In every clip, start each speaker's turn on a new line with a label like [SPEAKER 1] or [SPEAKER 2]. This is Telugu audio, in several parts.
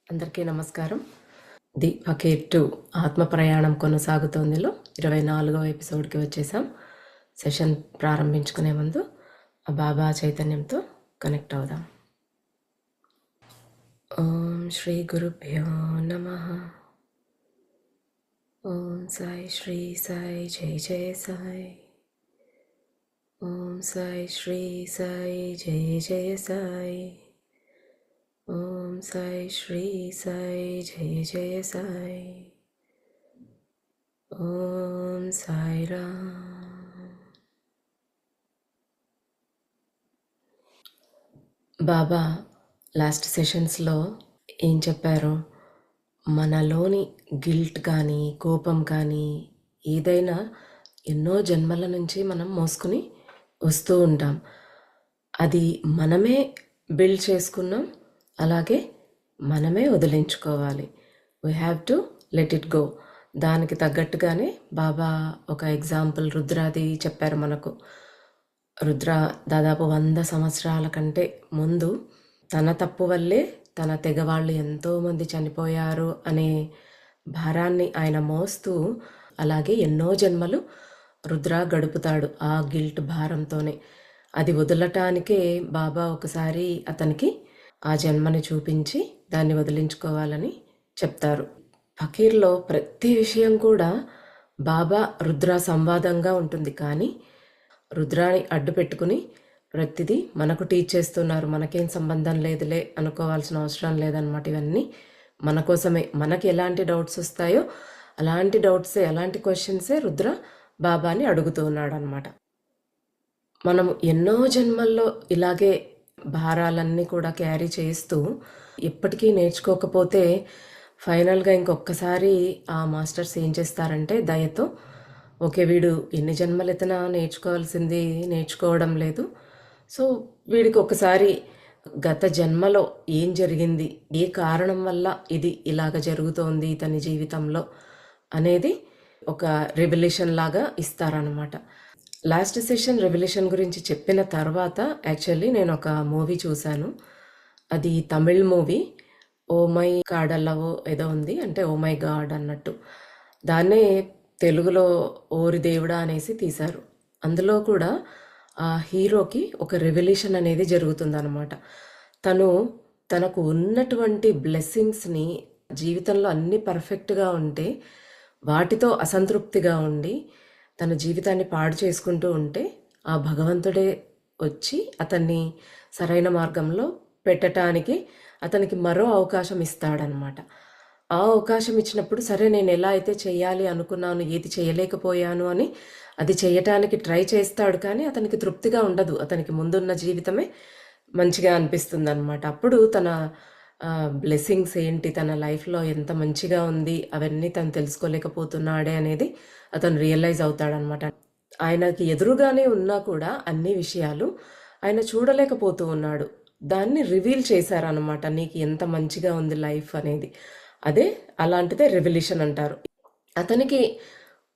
[SPEAKER 1] అందరికీ నమస్కారం. ది ఫకీర్ 2 ఆత్మ ప్రయాణం కొనసాగుతోందిలో 24వ ఎపిసోడ్కి వచ్చేసాం. సెషన్ ప్రారంభించుకునే ముందు ఆ బాబా చైతన్యంతో కనెక్ట్ అవుదాం. ఓం శ్రీ గురుభ్యో నమః. ఓం సాయి శ్రీ సాయి జై జయ సాయి. ఓం సాయి శ్రీ సాయి జై జయ సాయి. ఓం సాయి శ్రీ సాయి జయ జయ సాయి. ఓం సాయి రామ్. బాబా లాస్ట్ సెషన్స్లో ఏం చెప్పారో, మనలోని గిల్ట్ కానీ కోపం కానీ ఏదైనా ఎన్నో జన్మల నుంచి మనం మోసుకుని వస్తూ ఉంటాం. అది మనమే బిల్డ్ చేసుకున్నాం, అలాగే మనమే వదిలించుకోవాలి. We have to let it go. దానికి తగ్గట్టుగానే బాబా ఒక ఎగ్జాంపుల్ రుద్రాది చెప్పారు మనకు. రుద్ర దాదాపు 100 సంవత్సరాల కంటే ముందు తన తప్పు వల్లే తన తెగవాళ్ళు ఎంతోమంది చనిపోయారు అనే భారాన్ని ఆయన మోస్తూ అలాగే ఎన్నో జన్మలు రుద్ర గడుపుతాడు ఆ గిల్ట్ భారంతోనే. అది వదలటానికే బాబా ఒకసారి అతనికి ఆ జన్మని చూపించి దాన్ని వదిలించుకోవాలని చెప్తారు. ఫకీర్లో ప్రతి విషయం కూడా బాబా రుద్ర సంవాదంగా ఉంటుంది, కానీ రుద్రాని అడ్డు పెట్టుకుని ప్రతిదీ మనకు టీచ్ చేస్తున్నారు. మనకేం సంబంధం లేదులే అనుకోవాల్సిన అవసరం లేదన్నమాట. ఇవన్నీ మన కోసమే. మనకి ఎలాంటి డౌట్స్ వస్తాయో అలాంటి డౌట్సే, అలాంటి క్వశ్చన్సే రుద్ర బాబాని అడుగుతూ ఉన్నాడు అనమాట. మనం ఎన్నో జన్మల్లో ఇలాగే భారాలన్నీ కూడా క్యారీ చేస్తూ ఎప్పటికీ నేర్చుకోకపోతే ఫైనల్గా ఇంకొకసారి ఆ మాస్టర్స్ ఏం చేస్తారంటే దయతో, ఓకే వీడు ఎన్ని జన్మలు ఎత్తనా నేర్చుకోవాల్సింది నేర్చుకోవడం లేదు, సో వీడికి ఒకసారి గత జన్మలో ఏం జరిగింది, ఏ కారణం వల్ల ఇది ఇలాగ జరుగుతోంది ఇతని జీవితంలో అనేది ఒక రెవల్యూషన్ లాగా ఇస్తారనమాట. లాస్ట్ సెషన్ రెవల్యూషన్ గురించి చెప్పిన తర్వాత యాక్చువల్లీ నేను ఒక మూవీ చూశాను. అది తమిళ్ మూవీ. ఓ మై కాడల్లవో ఏదో ఉంది, అంటే ఓ మై గాడ్ అన్నట్టు. దాన్నే తెలుగులో ఓరి దేవుడా అనేసి తీశారు. అందులో కూడా ఆ హీరోకి ఒక రెవల్యూషన్ అనేది జరుగుతుందన్నమాట. తనకు ఉన్నటువంటి బ్లెస్సింగ్స్ని, జీవితంలో అన్నీ పర్ఫెక్ట్గా ఉంటే వాటితో అసంతృప్తిగా ఉండి తన జీవితాన్ని పాడు చేసుకుంటూ ఉంటే ఆ భగవంతుడే వచ్చి అతన్ని సరైన మార్గంలో పెట్టడానికి అతనికి మరో అవకాశం ఇస్తాడనమాట. ఆ అవకాశం ఇచ్చినప్పుడు సరే నేను ఎలా అయితే చేయాలి అనుకున్నాను, ఏది చేయలేకపోయాను అని అది చేయటానికి ట్రై చేస్తాడు, కానీ అతనికి తృప్తిగా ఉండదు. అతనికి ముందున్న జీవితమే మంచిగా అనిపిస్తుంది అనమాట. అప్పుడు తన బ్లెస్సింగ్స్ ఏంటి, తన లైఫ్లో ఎంత మంచిగా ఉంది అవన్నీ తను తెలుసుకోలేకపోతున్నాడే అనేది అతను రియలైజ్ అవుతాడనమాట. ఆయనకి ఎదురుగానే ఉన్నా కూడా అన్ని విషయాలు ఆయన చూడలేకపోతూ ఉన్నాడు. దాన్ని రివీల్ చేశారనమాట, నీకు ఎంత మంచిగా ఉంది లైఫ్ అనేది. అదే అలాంటిదే రెవల్యూషన్ అంటారు. అతనికి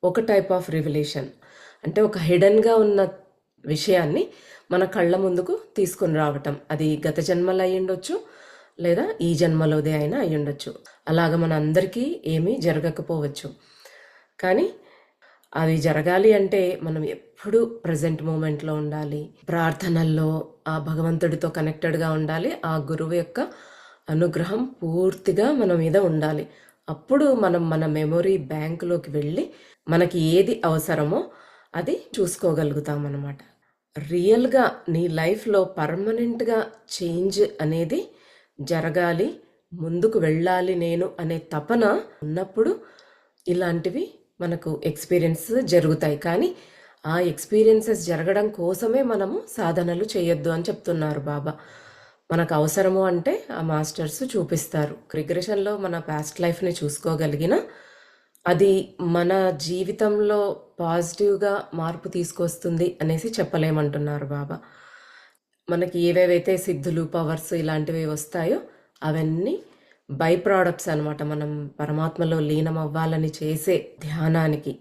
[SPEAKER 1] ఒక టైప్ ఆఫ్ రెవల్యూషన్ అంటే ఒక హిడెన్గా ఉన్న విషయాన్ని మన కళ్ళ ముందుకు తీసుకొని రావటం. అది గత జన్మలో అయ్యుండొచ్చు, లేదా ఈ జన్మలోదే అయినా అయ్యుండొచ్చు. అలాగ మన అందరికీ ఏమీ జరగకపోవచ్చు, కానీ అది జరగాలి అంటే మనం ఎప్పుడూ ప్రజెంట్ మూమెంట్లో ఉండాలి, ప్రార్థనల్లో ఆ భగవంతుడితో కనెక్టెడ్గా ఉండాలి, ఆ గురువు యొక్క అనుగ్రహం పూర్తిగా మన మీద ఉండాలి. అప్పుడు మనం మన మెమొరీ బ్యాంకులోకి వెళ్ళి మనకి ఏది అవసరమో అది చూసుకోగలుగుతాం అన్నమాట. రియల్గా నీ లైఫ్లో పర్మనెంట్గా చేంజ్ అనేది జరగాలి, ముందుకు వెళ్ళాలి నేను అనే తపన ఉన్నప్పుడు ఇలాంటివి మనకు ఎక్స్పీరియన్స్ జరుగుతాయి. కానీ ఆ ఎక్స్పీరియన్సెస్ జరగడం కోసమే మనము సాధనలు చేయొద్దు అని చెప్తున్నారు బాబా. మనకు అవసరము అంటే ఆ మాస్టర్స్ చూపిస్తారు. రిగ్రెషన్లో మన పాస్ట్ లైఫ్ని చూసుకోగలిగిన అది మన జీవితంలో పాజిటివ్గా మార్పు తీసుకొస్తుంది అనేసి చెప్పలేమంటున్నారు బాబా. మనకి ఏవేవైతే సిద్ధులు, పవర్స్ ఇలాంటివి వస్తాయో అవన్నీ బై ప్రోడక్ట్స్ అనమాట, మనం పరమాత్మలో లీనం అవ్వాలని చేసే ధ్యానానికి.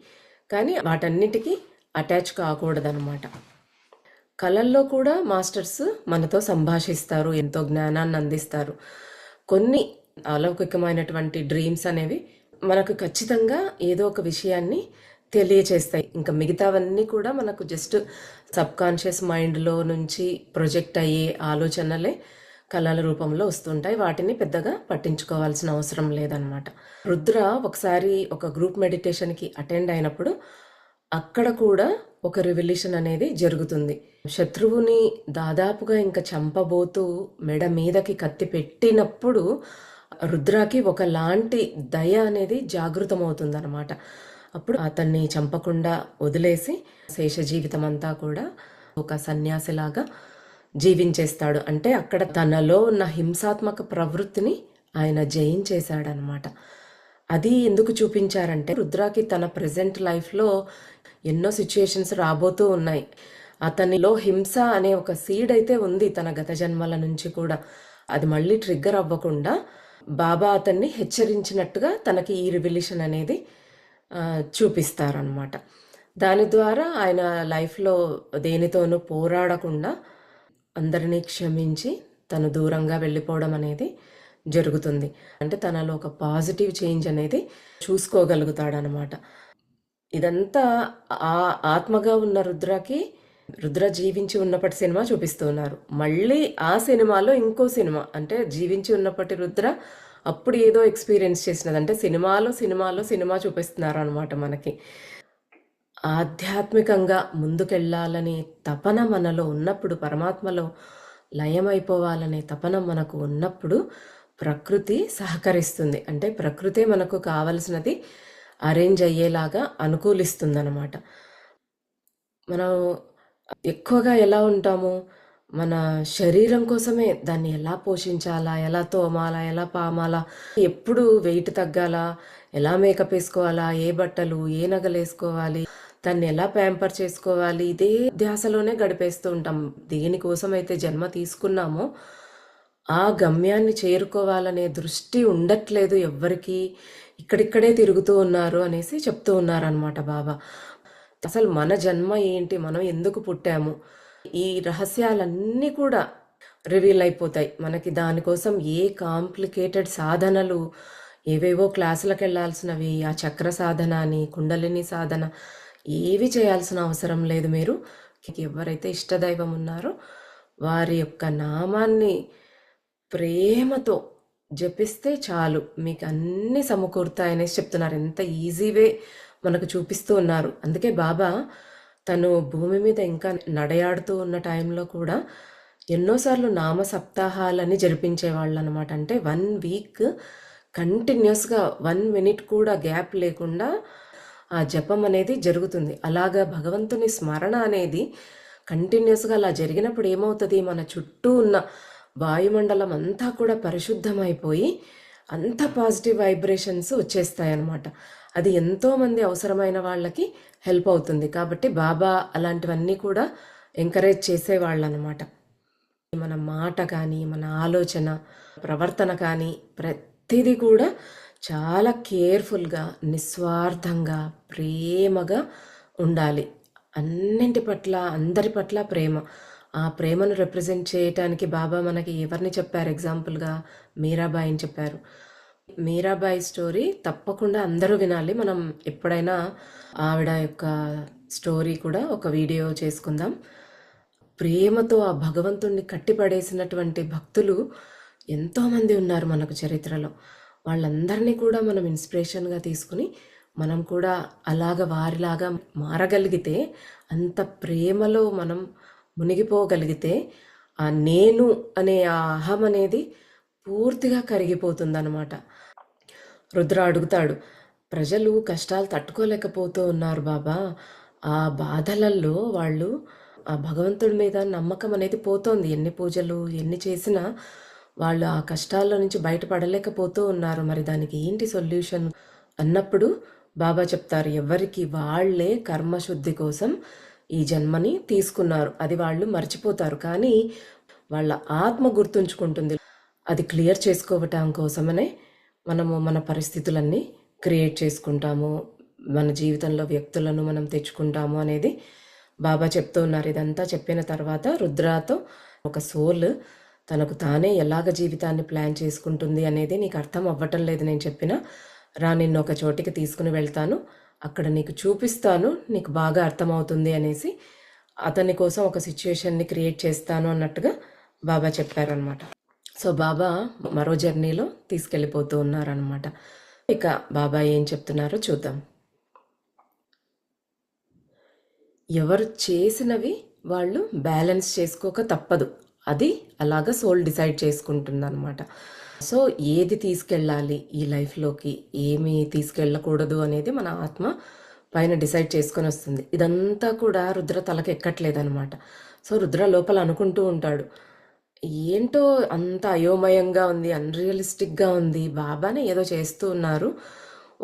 [SPEAKER 1] కానీ వాటన్నిటికీ అటాచ్ కాకూడదనమాట. కళల్లో కూడా మాస్టర్స్ మనతో సంభాషిస్తారు, ఎంతో జ్ఞానాన్ని అందిస్తారు. కొన్ని అలౌకికమైనటువంటి డ్రీమ్స్ అనేవి మనకు ఖచ్చితంగా ఏదో ఒక విషయాన్ని తెలియచేస్తాయి. ఇంకా మిగతావన్నీ కూడా మనకు జస్ట్ సబ్కాన్షియస్ మైండ్లో నుంచి ప్రొజెక్ట్ అయ్యే ఆలోచనలే కళల రూపంలో వస్తుంటాయి. వాటిని పెద్దగా పట్టించుకోవాల్సిన అవసరం లేదనమాట. రుద్ర ఒకసారి ఒక గ్రూప్ మెడిటేషన్కి అటెండ్ అయినప్పుడు అక్కడ కూడా ఒక రివల్యూషన్ అనేది జరుగుతుంది. శత్రువుని దాదాపుగా ఇంకా చంపబోతూ మెడ మీదకి కత్తి పెట్టినప్పుడు రుద్రాకి ఒకలాంటి దయ అనేది జాగృతమవుతుందన్నమాట. అప్పుడు అతన్ని చంపకుండా వదిలేసి శేష జీవితం అంతా కూడా ఒక సన్యాసిలాగా జీవించేస్తాడు. అంటే అక్కడ తనలో ఉన్న హింసాత్మక ప్రవృత్తిని ఆయన జయించేశాడనమాట. అది ఎందుకు చూపించారంటే రుద్రాకి తన ప్రెజెంట్ లైఫ్లో ఎన్నో సిచ్యుయేషన్స్ రాబోతూ ఉన్నాయి. అతనిలో హింస అనే ఒక సీడ్ అయితే ఉంది తన గత జన్మల నుంచి కూడా. అది మళ్ళీ ట్రిగ్గర్ అవ్వకుండా బాబా అతన్ని హెచ్చరించినట్టుగా తనకి ఈ రివల్యూషన్ అనేది చూపిస్తారనమాట. దాని ద్వారా ఆయన లైఫ్లో దేనితోనూ పోరాడకుండా అందరినీ క్షమించి తను దూరంగా వెళ్ళిపోవడం అనేది జరుగుతుంది. అంటే తనలో ఒక పాజిటివ్ చేంజ్ అనేది చూసుకోగలుగుతాడనమాట. ఇదంతా ఆ ఆత్మగా ఉన్న రుద్ర జీవించి ఉన్నప్పటి సినిమా చూపిస్తున్నారు. మళ్ళీ ఆ సినిమాలో ఇంకో సినిమా, అంటే జీవించి ఉన్నప్పటి రుద్ర అప్పుడు ఏదో ఎక్స్పీరియన్స్ చేసినది. అంటే సినిమా చూపిస్తున్నారు అనమాట మనకి. ఆధ్యాత్మికంగా ముందుకెళ్ళాలనే తపన మనలో ఉన్నప్పుడు, పరమాత్మలో లయమైపోవాలనే తపన మనకు ఉన్నప్పుడు ప్రకృతి సహకరిస్తుంది. అంటే ప్రకృతే మనకు కావలసినది అరేంజ్ అయ్యేలాగా అనుకూలిస్తుందన్నమాట. మనం ఎక్కువగా ఎలా ఉంటాము, మన శరీరం కోసమే దాన్ని ఎలా పోషించాలా, ఎలా తోమాలా, ఎలా పామాలా, ఎప్పుడు వెయిట్ తగ్గాలా, ఎలా మేకప్ వేసుకోవాలా, ఏ బట్టలు ఏ నగలు వేసుకోవాలి, దాన్ని ఎలా ప్యాంపర్ చేసుకోవాలి, ఇదే ధ్యాసలోనే గడిపేస్తూ ఉంటాం. దేనికోసం అయితే జన్మ తీసుకున్నామో ఆ గమ్యాన్ని చేరుకోవాలనే దృష్టి ఉండట్లేదు ఎవ్వరికి. ఇక్కడిక్కడే తిరుగుతూ ఉన్నారు అనేసి చెప్తూ ఉన్నారనమాట బాబా. అసలు మన జన్మ ఏంటి, మనం ఎందుకు పుట్టాము, ఈ రహస్యాలన్నీ కూడా రివీల్ అయిపోతాయి మనకి. దానికోసం ఏ కాంప్లికేటెడ్ సాధనలు, ఏవేవో క్లాసులకు వెళ్ళాల్సినవి, ఆ చక్ర సాధన అని, కుండలిని సాధన ఏవి చేయాల్సిన అవసరం లేదు. మీరు ఎవరైతే ఇష్టదైవం ఉన్నారో వారి యొక్క నామాన్ని ప్రేమతో జపిస్తే చాలు, మీకు అన్నీ సమకూరుతాయనేసి చెప్తున్నారు. ఎంత ఈజీ వే మనకు చూపిస్తూ ఉన్నారు. అందుకే బాబా తను భూమి మీద ఇంకా నడయాడుతూ ఉన్న టైంలో కూడా ఎన్నోసార్లు నామ సప్తాహాలని జరిపించేవాళ్ళు అనమాట. అంటే 1 వీక్ కంటిన్యూస్గా 1 మినిట్ కూడా గ్యాప్ లేకుండా ఆ జపం అనేది జరుగుతుంది. అలాగా భగవంతుని స్మరణ అనేది కంటిన్యూస్గా అలా జరిగినప్పుడు ఏమవుతుంది, మన చుట్టూ ఉన్న వాయుమండలం అంతా కూడా పరిశుద్ధమైపోయి అంత పాజిటివ్ వైబ్రేషన్స్ వచ్చేస్తాయన్నమాట. అది ఎంతోమంది అవసరమైన వాళ్ళకి హెల్ప్ అవుతుంది. కాబట్టి బాబా అలాంటివన్నీ కూడా ఎంకరేజ్ చేసేవాళ్ళు అనమాట. మన మాట కానీ, మన ఆలోచన ప్రవర్తన కానీ ప్రతిదీ కూడా చాలా కేర్ఫుల్గా, నిస్వార్థంగా, ప్రేమగా ఉండాలి. అన్నింటి పట్ల, అందరి పట్ల ప్రేమ. ఆ ప్రేమను రిప్రజెంట్ చేయటానికి బాబా మనకి ఎవరిని చెప్పారు, ఎగ్జాంపుల్గా మీరాబాయిని చెప్పారు. మీరాబాయి స్టోరీ తప్పకుండా అందరూ వినాలి. మనం ఎప్పుడైనా ఆవిడ యొక్క స్టోరీ కూడా ఒక వీడియో చేసుకుందాం. ప్రేమతో ఆ భగవంతుణ్ణి కట్టిపడేసినటువంటి భక్తులు ఎంతోమంది ఉన్నారు మనకు చరిత్రలో. వాళ్ళందరినీ కూడా మనం ఇన్స్పిరేషన్గా తీసుకుని మనం కూడా అలాగ వారిలాగా మారగలిగితే, అంత ప్రేమలో మనం మునిగిపోగలిగితే, ఆ నేను అనే ఆ అహం అనేది పూర్తిగా కరిగిపోతుందన్నమాట. రుద్ర అడుగుతాడు, ప్రజలు కష్టాలు తట్టుకోలేకపోతూ ఉన్నారు బాబా, ఆ బాధలల్లో వాళ్ళు ఆ భగవంతుడి మీద నమ్మకం అనేది పోతోంది. ఎన్ని పూజలు ఎన్ని చేసినా వాళ్ళు ఆ కష్టాల్లో నుంచి బయటపడలేకపోతూ ఉన్నారు. మరి దానికి ఏంటి సొల్యూషన్ అన్నప్పుడు బాబా చెప్తారు, ఎవరికి వాళ్ళే కర్మశుద్ధి కోసం ఈ జన్మని తీసుకున్నారు. అది వాళ్ళు మర్చిపోతారు, కానీ వాళ్ళ ఆత్మ గుర్తుంచుకుంటుంది. అది క్లియర్ చేసుకోవటం కోసమనే మనము మన పరిస్థితులన్నీ క్రియేట్ చేసుకుంటాము, మన జీవితంలో వ్యక్తులను మనం తెచ్చుకుంటాము అనేది బాబా చెప్తూ ఉన్నారు. ఇదంతా చెప్పిన తర్వాత రుద్రతో ఒక సోల్ తనకు తానే ఎలాగ జీవితాన్ని ప్లాన్ చేసుకుంటుంది అనేది నీకు అర్థం అవ్వటం లేదు నేను చెప్పినా. రా, నిన్ను ఒక చోటికి తీసుకుని వెళ్తాను, అక్కడ నీకు చూపిస్తాను, నీకు బాగా అర్థమవుతుంది అనేసి అతని కోసం ఒక సిచ్యుయేషన్ని క్రియేట్ చేస్తాను అన్నట్టుగా బాబా చెప్పారనమాట. సో బాబా మరో జర్నీలో తీసుకెళ్ళిపోతూ ఉన్నారనమాట. ఇక బాబా ఏం చెప్తున్నారో చూద్దాం. ఎవరు చేసినవి వాళ్ళు బ్యాలెన్స్ చేసుకోక తప్పదు. అది అలాగా సోల్ డిసైడ్ చేసుకుంటుందన్నమాట. సో ఏది తీసుకెళ్ళాలి ఈ లైఫ్లోకి, ఏమి తీసుకెళ్ళకూడదు అనేది మన ఆత్మ పైన డిసైడ్ చేసుకొని వస్తుంది. ఇదంతా కూడా రుద్ర తలకి ఎక్కట్లేదనమాట. సో రుద్ర లోపల అనుకుంటూ ఉంటాడు, ఏంటో అంత అయోమయంగా ఉంది, అన్రియలిస్టిక్గా ఉంది, బాబానే ఏదో చేస్తూ ఉన్నారు,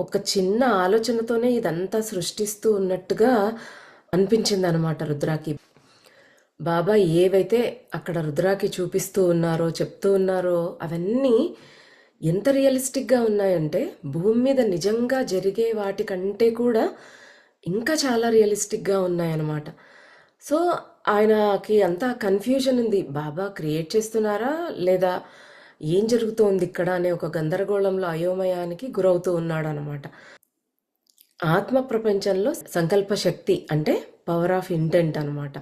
[SPEAKER 1] ఒక చిన్న ఆలోచనతోనే ఇదంతా సృష్టిస్తూ ఉన్నట్టుగా అనిపించింది అనమాట రుద్రాకి. బాబా ఏవైతే అక్కడ రుద్రాకి చూపిస్తూ ఉన్నారో చెప్తూ ఉన్నారో అవన్నీ ఎంత రియలిస్టిక్గా ఉన్నాయంటే భూమి మీద నిజంగా జరిగే వాటికంటే కూడా ఇంకా చాలా రియలిస్టిక్గా ఉన్నాయన్నమాట. సో ఆయనకి అంతా కన్ఫ్యూజన్ ఉంది, బాబా క్రియేట్ చేస్తున్నారా లేదా ఏం జరుగుతోంది ఇక్కడ అనే ఒక గందరగోళంలో అయోమయానికి గురవుతూ ఉన్నాడు అనమాట. ఆత్మ ప్రపంచంలో సంకల్ప శక్తి అంటే పవర్ ఆఫ్ ఇంటెంట్ అనమాట,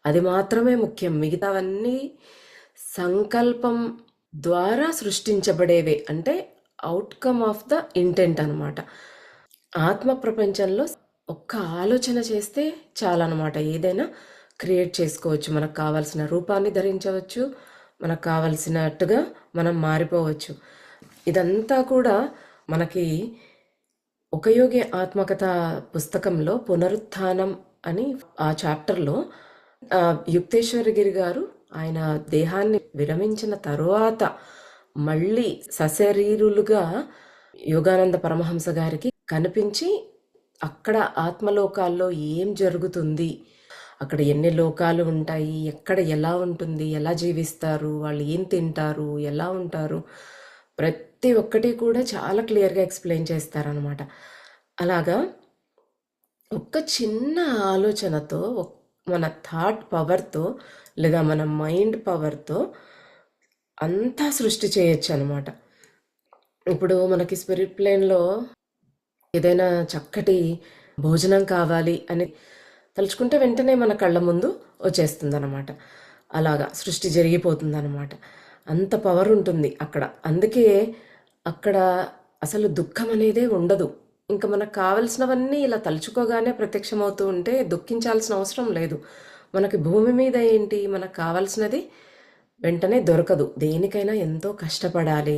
[SPEAKER 1] అది మాత్రమే ముఖ్యం. మిగతావన్నీ సంకల్పం ద్వారా సృష్టించబడేవే, అంటే అవుట్కమ్ ఆఫ్ ద ఇంటెంట్ అనమాట. ఆత్మ ప్రపంచంలో ఒక్క ఆలోచన చేస్తే చాలన్నమాట, ఏదైనా క్రియేట్ చేసుకోవచ్చు, మనకు కావాల్సిన రూపాన్ని ధరించవచ్చు, మనకు కావలసినట్టుగా మనం మారిపోవచ్చు. ఇదంతా కూడా మనకి ఒక యోగి ఆత్మకథ పుస్తకంలో పునరుత్థానం అని ఆ చాప్టర్లో యుక్తేశ్వరగిరి గారు ఆయన దేహాన్ని విరమించిన తరువాత మళ్ళీ సశరీరులుగా యోగానంద పరమహంస గారికి కనిపించి అక్కడ ఆత్మలోకాల్లో ఏం జరుగుతుంది, అక్కడ ఎన్ని లోకాలు ఉంటాయి, ఎక్కడ ఎలా ఉంటుంది, ఎలా జీవిస్తారు, వాళ్ళు ఏం తింటారు, ఎలా ఉంటారు, ప్రతి ఒక్కటి కూడా చాలా క్లియర్గా ఎక్స్ప్లెయిన్ చేస్తారనమాట. అలాగా ఒక్క చిన్న ఆలోచనతో మన థాట్ పవర్తో లేదా మన మైండ్ పవర్తో అంతా సృష్టి చేయొచ్చు అనమాట. ఇప్పుడు మనకి స్పిరిట్ ప్లేన్లో ఏదైనా చక్కటి భోజనం కావాలి అని తలుచుకుంటే వెంటనే మన కళ్ళ ముందు వచ్చేస్తుంది అనమాట, అలాగా సృష్టి జరిగిపోతుందన్నమాట. అంత పవర్ ఉంటుంది అక్కడ. అందుకే అక్కడ అసలు దుఃఖం అనేదే ఉండదు. ఇంకా మనకు కావలసినవన్నీ ఇలా తలుచుకోగానే ప్రత్యక్షమవుతూ ఉంటే దుఃఖించాల్సిన అవసరం లేదు. మనకి భూమి మీద ఏంటి, మనకు కావాల్సినది వెంటనే దొరకదు, దేనికైనా ఎంతో కష్టపడాలి.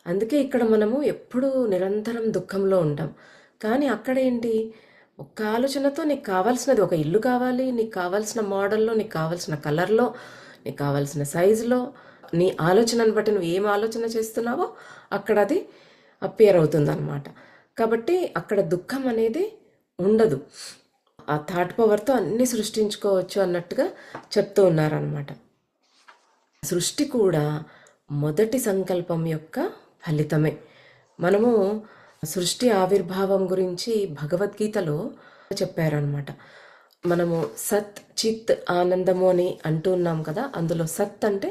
[SPEAKER 1] అందుకే ఇక్కడ మనము ఎప్పుడూ నిరంతరం దుఃఖంలో ఉంటాం. కానీ అక్కడేంటి, ఒక్క ఆలోచనతో నీకు కావాల్సినది, ఒక ఇల్లు కావాలి, నీకు కావాల్సిన మోడల్లో, నీకు కావాల్సిన కలర్లో, నీకు కావాల్సిన సైజులో, నీ ఆలోచనను బట్టి నువ్వు ఏం ఆలోచన చేస్తున్నావో అక్కడ అది అపియర్ అవుతుందన్నమాట. కాబట్టి అక్కడ దుఃఖం అనేది ఉండదు. ఆ థాట్ పవర్తో అన్నీ సృష్టించుకోవచ్చు అన్నట్టుగా చెప్తూ ఉన్నారనమాట. సృష్టి కూడా మొదటి సంకల్పం యొక్క ఫలితమే. మనము సృష్టి ఆవిర్భావం గురించి భగవద్గీతలో చెప్పారనమాట. మనము సత్ చిత్ ఆనందము అని అంటూ ఉన్నాం కదా, అందులో సత్ అంటే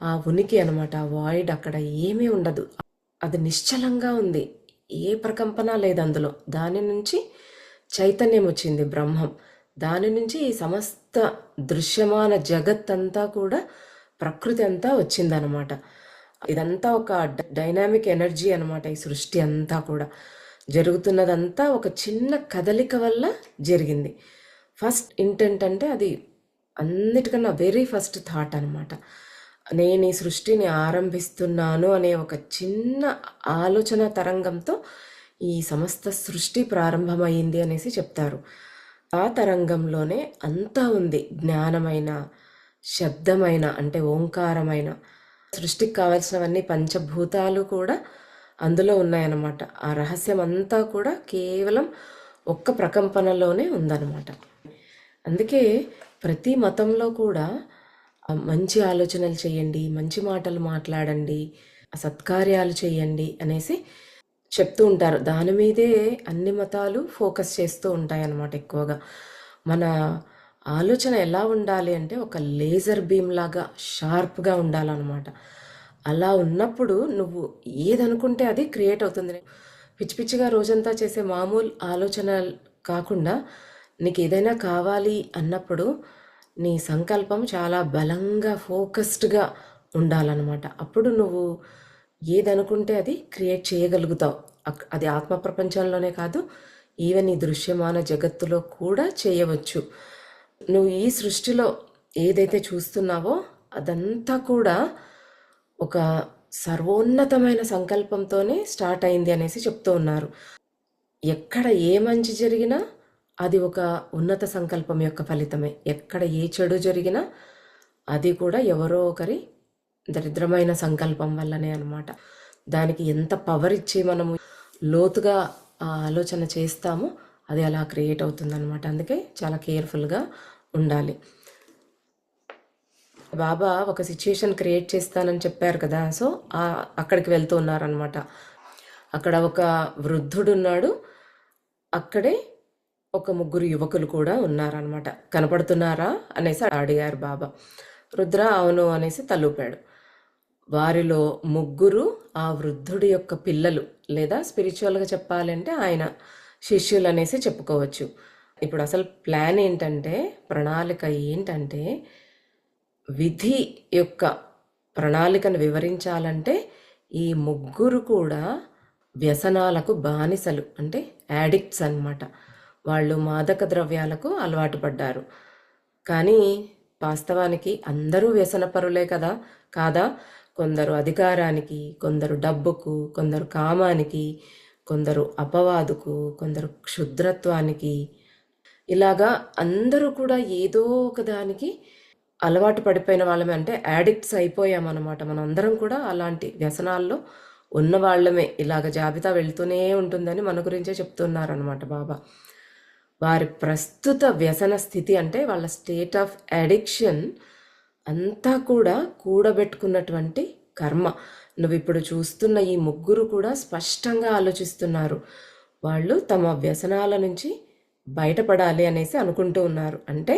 [SPEAKER 1] ఆ ఉనికి అనమాట, ఆ వాయిడ్, అక్కడ ఏమీ ఉండదు, అది నిశ్చలంగా ఉంది, ఏ ప్రకంపన లేదు అందులో. దాని నుంచి చైతన్యం వచ్చింది, బ్రహ్మం. దాని నుంచి ఈ సమస్త దృశ్యమాన జగత్ అంతా కూడా, ప్రకృతి అంతా వచ్చిందనమాట. ఇదంతా ఒక డైనామిక్ ఎనర్జీ అనమాట. ఈ సృష్టి అంతా కూడా జరుగుతున్నదంతా ఒక చిన్న కదలిక వల్ల జరిగింది. ఫస్ట్ ఇంటెంట్ అంటే అది అన్నిటికన్నా వెరీ ఫస్ట్ థాట్ అనమాట. నేను ఈ సృష్టిని ఆరంభిస్తున్నాను అనే ఒక చిన్న ఆలోచన తరంగంతో ఈ సమస్త సృష్టి ప్రారంభమైంది అనేసి చెప్తారు. ఆ తరంగంలోనే అంతా ఉంది, జ్ఞానమైన, శబ్దమైన అంటే ఓంకారమైన, సృష్టికి కావాల్సినవన్నీ పంచభూతాలు కూడా అందులో ఉన్నాయన్నమాట. ఆ రహస్యం అంతా కూడా కేవలం ఒక్క ప్రకంపనలోనే ఉందన్నమాట. అందుకే ప్రతి మతంలో కూడా మంచి ఆలోచనలు చేయండి, మంచి మాటలు మాట్లాడండి, సత్కార్యాలు చేయండి అనేసి చెప్తూ ఉంటారు. దాని మీదే అన్ని మతాలు ఫోకస్ చేస్తూ ఉంటాయి అన్నమాట ఎక్కువగా. మన ఆలోచన ఎలా ఉండాలి అంటే ఒక లేజర్ బీమ్ లాగా షార్ప్గా ఉండాలన్నమాట. అలా ఉన్నప్పుడు నువ్వు ఏదనుకుంటే అది క్రియేట్ అవుతుంది. పిచ్చి పిచ్చిగా రోజంతా చేసే మామూలు ఆలోచన కాకుండా నీకు ఏదైనా కావాలి అన్నప్పుడు నీ సంకల్పం చాలా బలంగా ఫోకస్డ్గా ఉండాలన్నమాట. అప్పుడు నువ్వు ఏదనుకుంటే అది క్రియేట్ చేయగలుగుతావు. అది ఆత్మ ప్రపంచంలోనే కాదు, ఈవెన్ ఈ దృశ్యమాన జగత్తులో కూడా చేయవచ్చు. నువ్వు ఈ సృష్టిలో ఏదైతే చూస్తున్నావో అదంతా కూడా ఒక సర్వోన్నతమైన సంకల్పంతోనే స్టార్ట్ అయింది అనేసి చెప్తూ ఉన్నారు. ఎక్కడ ఏ మంచి జరిగినా అది ఒక ఉన్నత సంకల్పం యొక్క ఫలితమే. ఎక్కడ ఏ చెడు జరిగినా అది కూడా ఎవరో ఒకరి దరిద్రమైన సంకల్పం వల్లనే అనమాట. దానికి ఎంత పవర్ ఇచ్చి మనము లోతుగా ఆలోచన చేస్తామో అది అలా క్రియేట్ అవుతుందన్నమాట. అందుకే చాలా కేర్ఫుల్గా ఉండాలి. బాబా ఒక సిచ్యుయేషన్ క్రియేట్ చేస్తానని చెప్పారు కదా, సో అక్కడికి వెళ్తూ ఉన్నారనమాట. అక్కడ ఒక వృద్ధుడు ఉన్నాడు, అక్కడే ఒక ముగ్గురు యువకులు కూడా ఉన్నారనమాట. కనపడుతున్నారా అనేసి అడిగారు బాబా. రుద్ర అవును అనేసి తలూపాడు. వారిలో ముగ్గురు ఆ వృద్ధుడి యొక్క పిల్లలు, లేదా స్పిరిచువల్గా చెప్పాలంటే ఆయన శిష్యులు అనేసి చెప్పుకోవచ్చు. ఇప్పుడు అసలు ప్లాన్ ఏంటంటే, ప్రణాళిక ఏంటంటే, విధి యొక్క ప్రణాళికను వివరించాలంటే ఈ ముగ్గురు కూడా వ్యసనాలకు బానిసలు, అంటే యాడిక్ట్స్ అన్నమాట. వాళ్ళు మాదక ద్రవ్యాలకు అలవాటు పడ్డారు. కానీ వాస్తవానికి అందరూ వ్యసనపరులే కదా, కాదా? కొందరు అధికారానికి, కొందరు డబ్బుకు, కొందరు కామానికి, కొందరు అపవాదుకు, కొందరు క్షుద్రత్వానికి, ఇలాగా అందరూ కూడా ఏదో ఒక దానికి అలవాటు పడిపోయిన వాళ్ళమే, అంటే యాడిక్ట్స్ అయిపోయామన్నమాట. మనం అందరం కూడా అలాంటి వ్యసనాల్లో ఉన్న వాళ్ళమే. ఇలాగ జాబితా వెళ్తూనే ఉంటుందని మన గురించే చెప్తున్నారనమాట బాబా. వారి ప్రస్తుత వ్యసన స్థితి అంటే వాళ్ళ స్టేట్ ఆఫ్ అడిక్షన్ అంతా కూడా కూడబెట్టుకున్నటువంటి కర్మ. నువ్వు ఇప్పుడు చూస్తున్న ఈ ముగ్గురు కూడా స్పష్టంగా ఆలోచిస్తున్నారు. వాళ్ళు తమ వ్యసనాల నుంచి బయటపడాలి అనేసి అనుకుంటూ ఉన్నారు. అంటే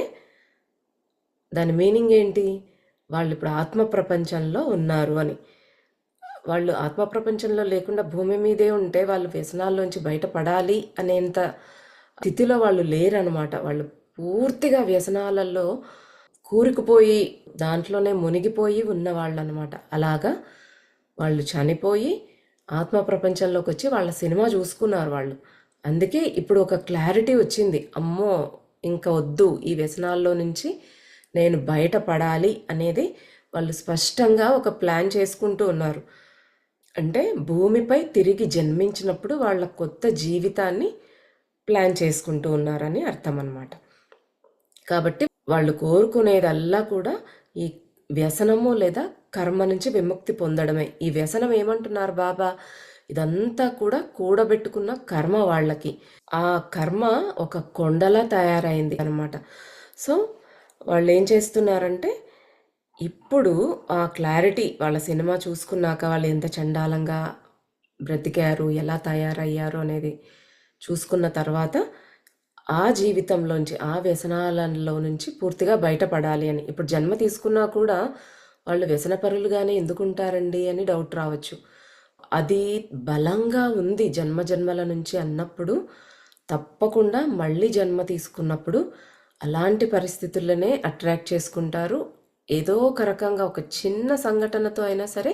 [SPEAKER 1] దాని మీనింగ్ ఏంటి? వాళ్ళు ఇప్పుడు ఆత్మ ప్రపంచంలో ఉన్నారు అని. వాళ్ళు ఆత్మ ప్రపంచంలో లేకుండా భూమి మీదే ఉంటే వాళ్ళు వ్యసనాల్లోంచి బయటపడాలి అనేంత స్థితిలో వాళ్ళు లేరనమాట. వాళ్ళు పూర్తిగా వ్యసనాలలో కూరుకుపోయి దాంట్లోనే మునిగిపోయి ఉన్నవాళ్ళు అనమాట. అలాగా వాళ్ళు చనిపోయి ఆత్మ ప్రపంచంలోకి వచ్చి వాళ్ళ సినిమా చూసుకున్నారు వాళ్ళు. అందుకే ఇప్పుడు ఒక క్లారిటీ వచ్చింది. అమ్మో ఇంకా వద్దు, ఈ వ్యసనాల్లో నుంచి నేను బయటపడాలి అనేది వాళ్ళు స్పష్టంగా ఒక ప్లాన్ చేసుకుంటూ ఉన్నారు. అంటే భూమిపై తిరిగి జన్మించినప్పుడు వాళ్ళ కొత్త జీవితాన్ని ప్లాన్ చేసుకుంటూ ఉన్నారని అర్థం అన్నమాట. కాబట్టి వాళ్ళు కోరుకునేదల్లా కూడా ఈ వ్యసనము లేదా కర్మ నుంచి విముక్తి పొందడమే. ఈ వ్యసనం ఏమంటున్నారు బాబా? ఇదంతా కూడా కూడబెట్టుకున్న కర్మ వాళ్ళకి. ఆ కర్మ ఒక కొండలా తయారైంది అనమాట. సో వాళ్ళు ఏం చేస్తున్నారంటే, ఇప్పుడు ఆ క్లారిటీ వాళ్ళ సినిమా చూసుకున్నాక వాళ్ళు ఎంత చండాలంగా బ్రతికారు, ఎలా తయారయ్యారు అనేది చూసుకున్న తర్వాత ఆ జీవితంలోంచి, ఆ వ్యసనాలలో నుంచి పూర్తిగా బయటపడాలి అని. ఇప్పుడు జన్మ తీసుకున్నా కూడా వాళ్ళు వ్యసనపరులుగానే ఎందుకుంటారండి అని డౌట్ రావచ్చు. అది బలంగా ఉంది జన్మ జన్మల నుంచి అన్నప్పుడు తప్పకుండా మళ్ళీ జన్మ తీసుకున్నప్పుడు అలాంటి పరిస్థితులనే అట్రాక్ట్ చేసుకుంటారు. ఏదో ఒక రకంగా ఒక చిన్న సంఘటనతో అయినా సరే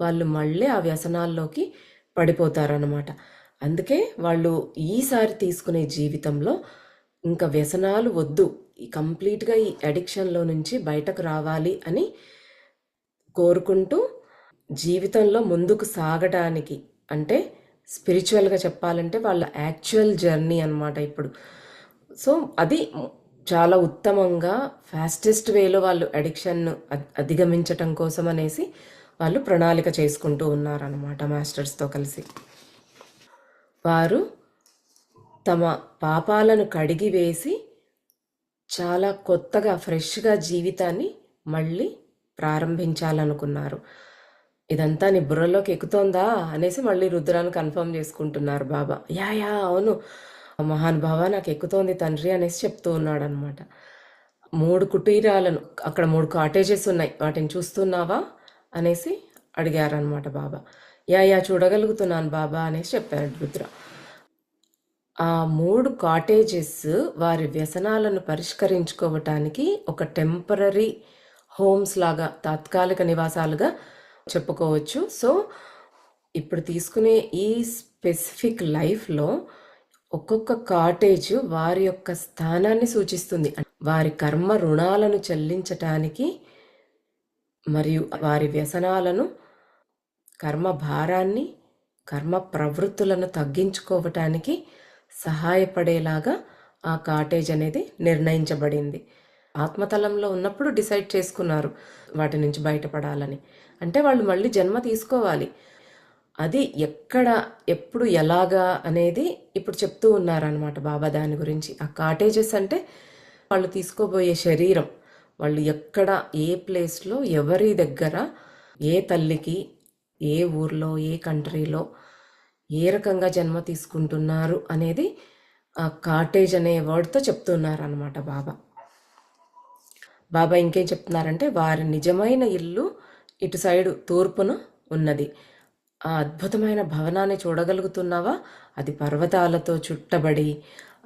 [SPEAKER 1] వాళ్ళు మళ్ళీ ఆ వ్యసనాల్లోకి పడిపోతారన్నమాట. అందుకే వాళ్ళు ఈసారి తీసుకునే జీవితంలో ఇంకా వ్యసనాలు వద్దు, కంప్లీట్గా ఈ అడిక్షన్లో నుంచి బయటకు రావాలి అని కోరుకుంటూ జీవితంలో ముందుకు సాగడానికి, అంటే స్పిరిచువల్గా చెప్పాలంటే వాళ్ళ యాక్చువల్ జర్నీ అన్నమాట ఇప్పుడు. సో అది చాలా ఉత్తమంగా ఫాస్టెస్ట్ వేలో వాళ్ళు అడిక్షన్ను అధిగమించటం కోసం అనేసి వాళ్ళు ప్రణాళిక చేసుకుంటూ ఉన్నారన్నమాట మాస్టర్స్తో కలిసి. వారు తమ పాపాలను కడిగి వేసి చాలా కొత్తగా ఫ్రెష్గా జీవితాన్ని మళ్ళీ ప్రారంభించాలనుకున్నారు. ఇదంతా నీ బుర్రలోకి ఎక్కుతోందా అనేసి మళ్ళీ రుద్రాన్ని కన్ఫర్మ్ చేసుకుంటున్నారు బాబా. యా అవును మహానుభావ, నాకు ఎక్కుతోంది తండ్రి అనేసి చెప్తూ ఉన్నాడు అనమాట. 3 కుటీరాలను, అక్కడ 3 కాటేజెస్ ఉన్నాయి, వాటిని చూస్తున్నావా అనేసి అడిగారనమాట బాబా. యా చూడగలుగుతున్నాను బాబా అనేసి చెప్పారు రుద్ర. ఆ 3 కాటేజెస్ వారి వ్యసనాలను పరిష్కరించుకోవటానికి ఒక టెంపరరీ హోమ్స్ లాగా, తాత్కాలిక నివాసాలుగా చెప్పుకోవచ్చు. సో ఇప్పుడు తీసుకునే ఈ స్పెసిఫిక్ లైఫ్లో ఒక్కొక్క కాటేజ్ వారి యొక్క స్థానాన్ని సూచిస్తుంది. వారి కర్మ రుణాలను చెల్లించటానికి మరియు వారి వ్యసనాలను, కర్మ భారాన్ని, కర్మ ప్రవృత్తులను తగ్గించుకోవటానికి సహాయపడేలాగా ఆ కాటేజ్ అనేది నిర్ణయించబడింది. ఆత్మతలంలో ఉన్నప్పుడు డిసైడ్ చేసుకున్నారు వాటి నుంచి బయటపడాలని. అంటే వాళ్ళు మళ్ళీ జన్మ తీసుకోవాలి. అది ఎక్కడ, ఎప్పుడు, ఎలాగా అనేది ఇప్పుడు చెప్తూ ఉన్నారనమాట బాబా దాని గురించి. ఆ కాటేజెస్ అంటే వాళ్ళు తీసుకోబోయే శరీరం, వాళ్ళు ఎక్కడ, ఏ ప్లేస్లో, ఎవరి దగ్గర, ఏ తల్లికి, ఏ ఊర్లో, ఏ కంట్రీలో ఏ రకంగా జన్మ తీసుకుంటున్నారు అనేది ఆ కాటేజ్ అనే వర్డ్తో చెప్తున్నారు అనమాట బాబా. బాబా ఇంకేం చెప్తున్నారంటే, వారి నిజమైన ఇల్లు ఇటు సైడు తూర్పున ఉన్నది. ఆ అద్భుతమైన భవనాన్ని చూడగలుగుతున్నావా? అది పర్వతాలతో చుట్టబడి,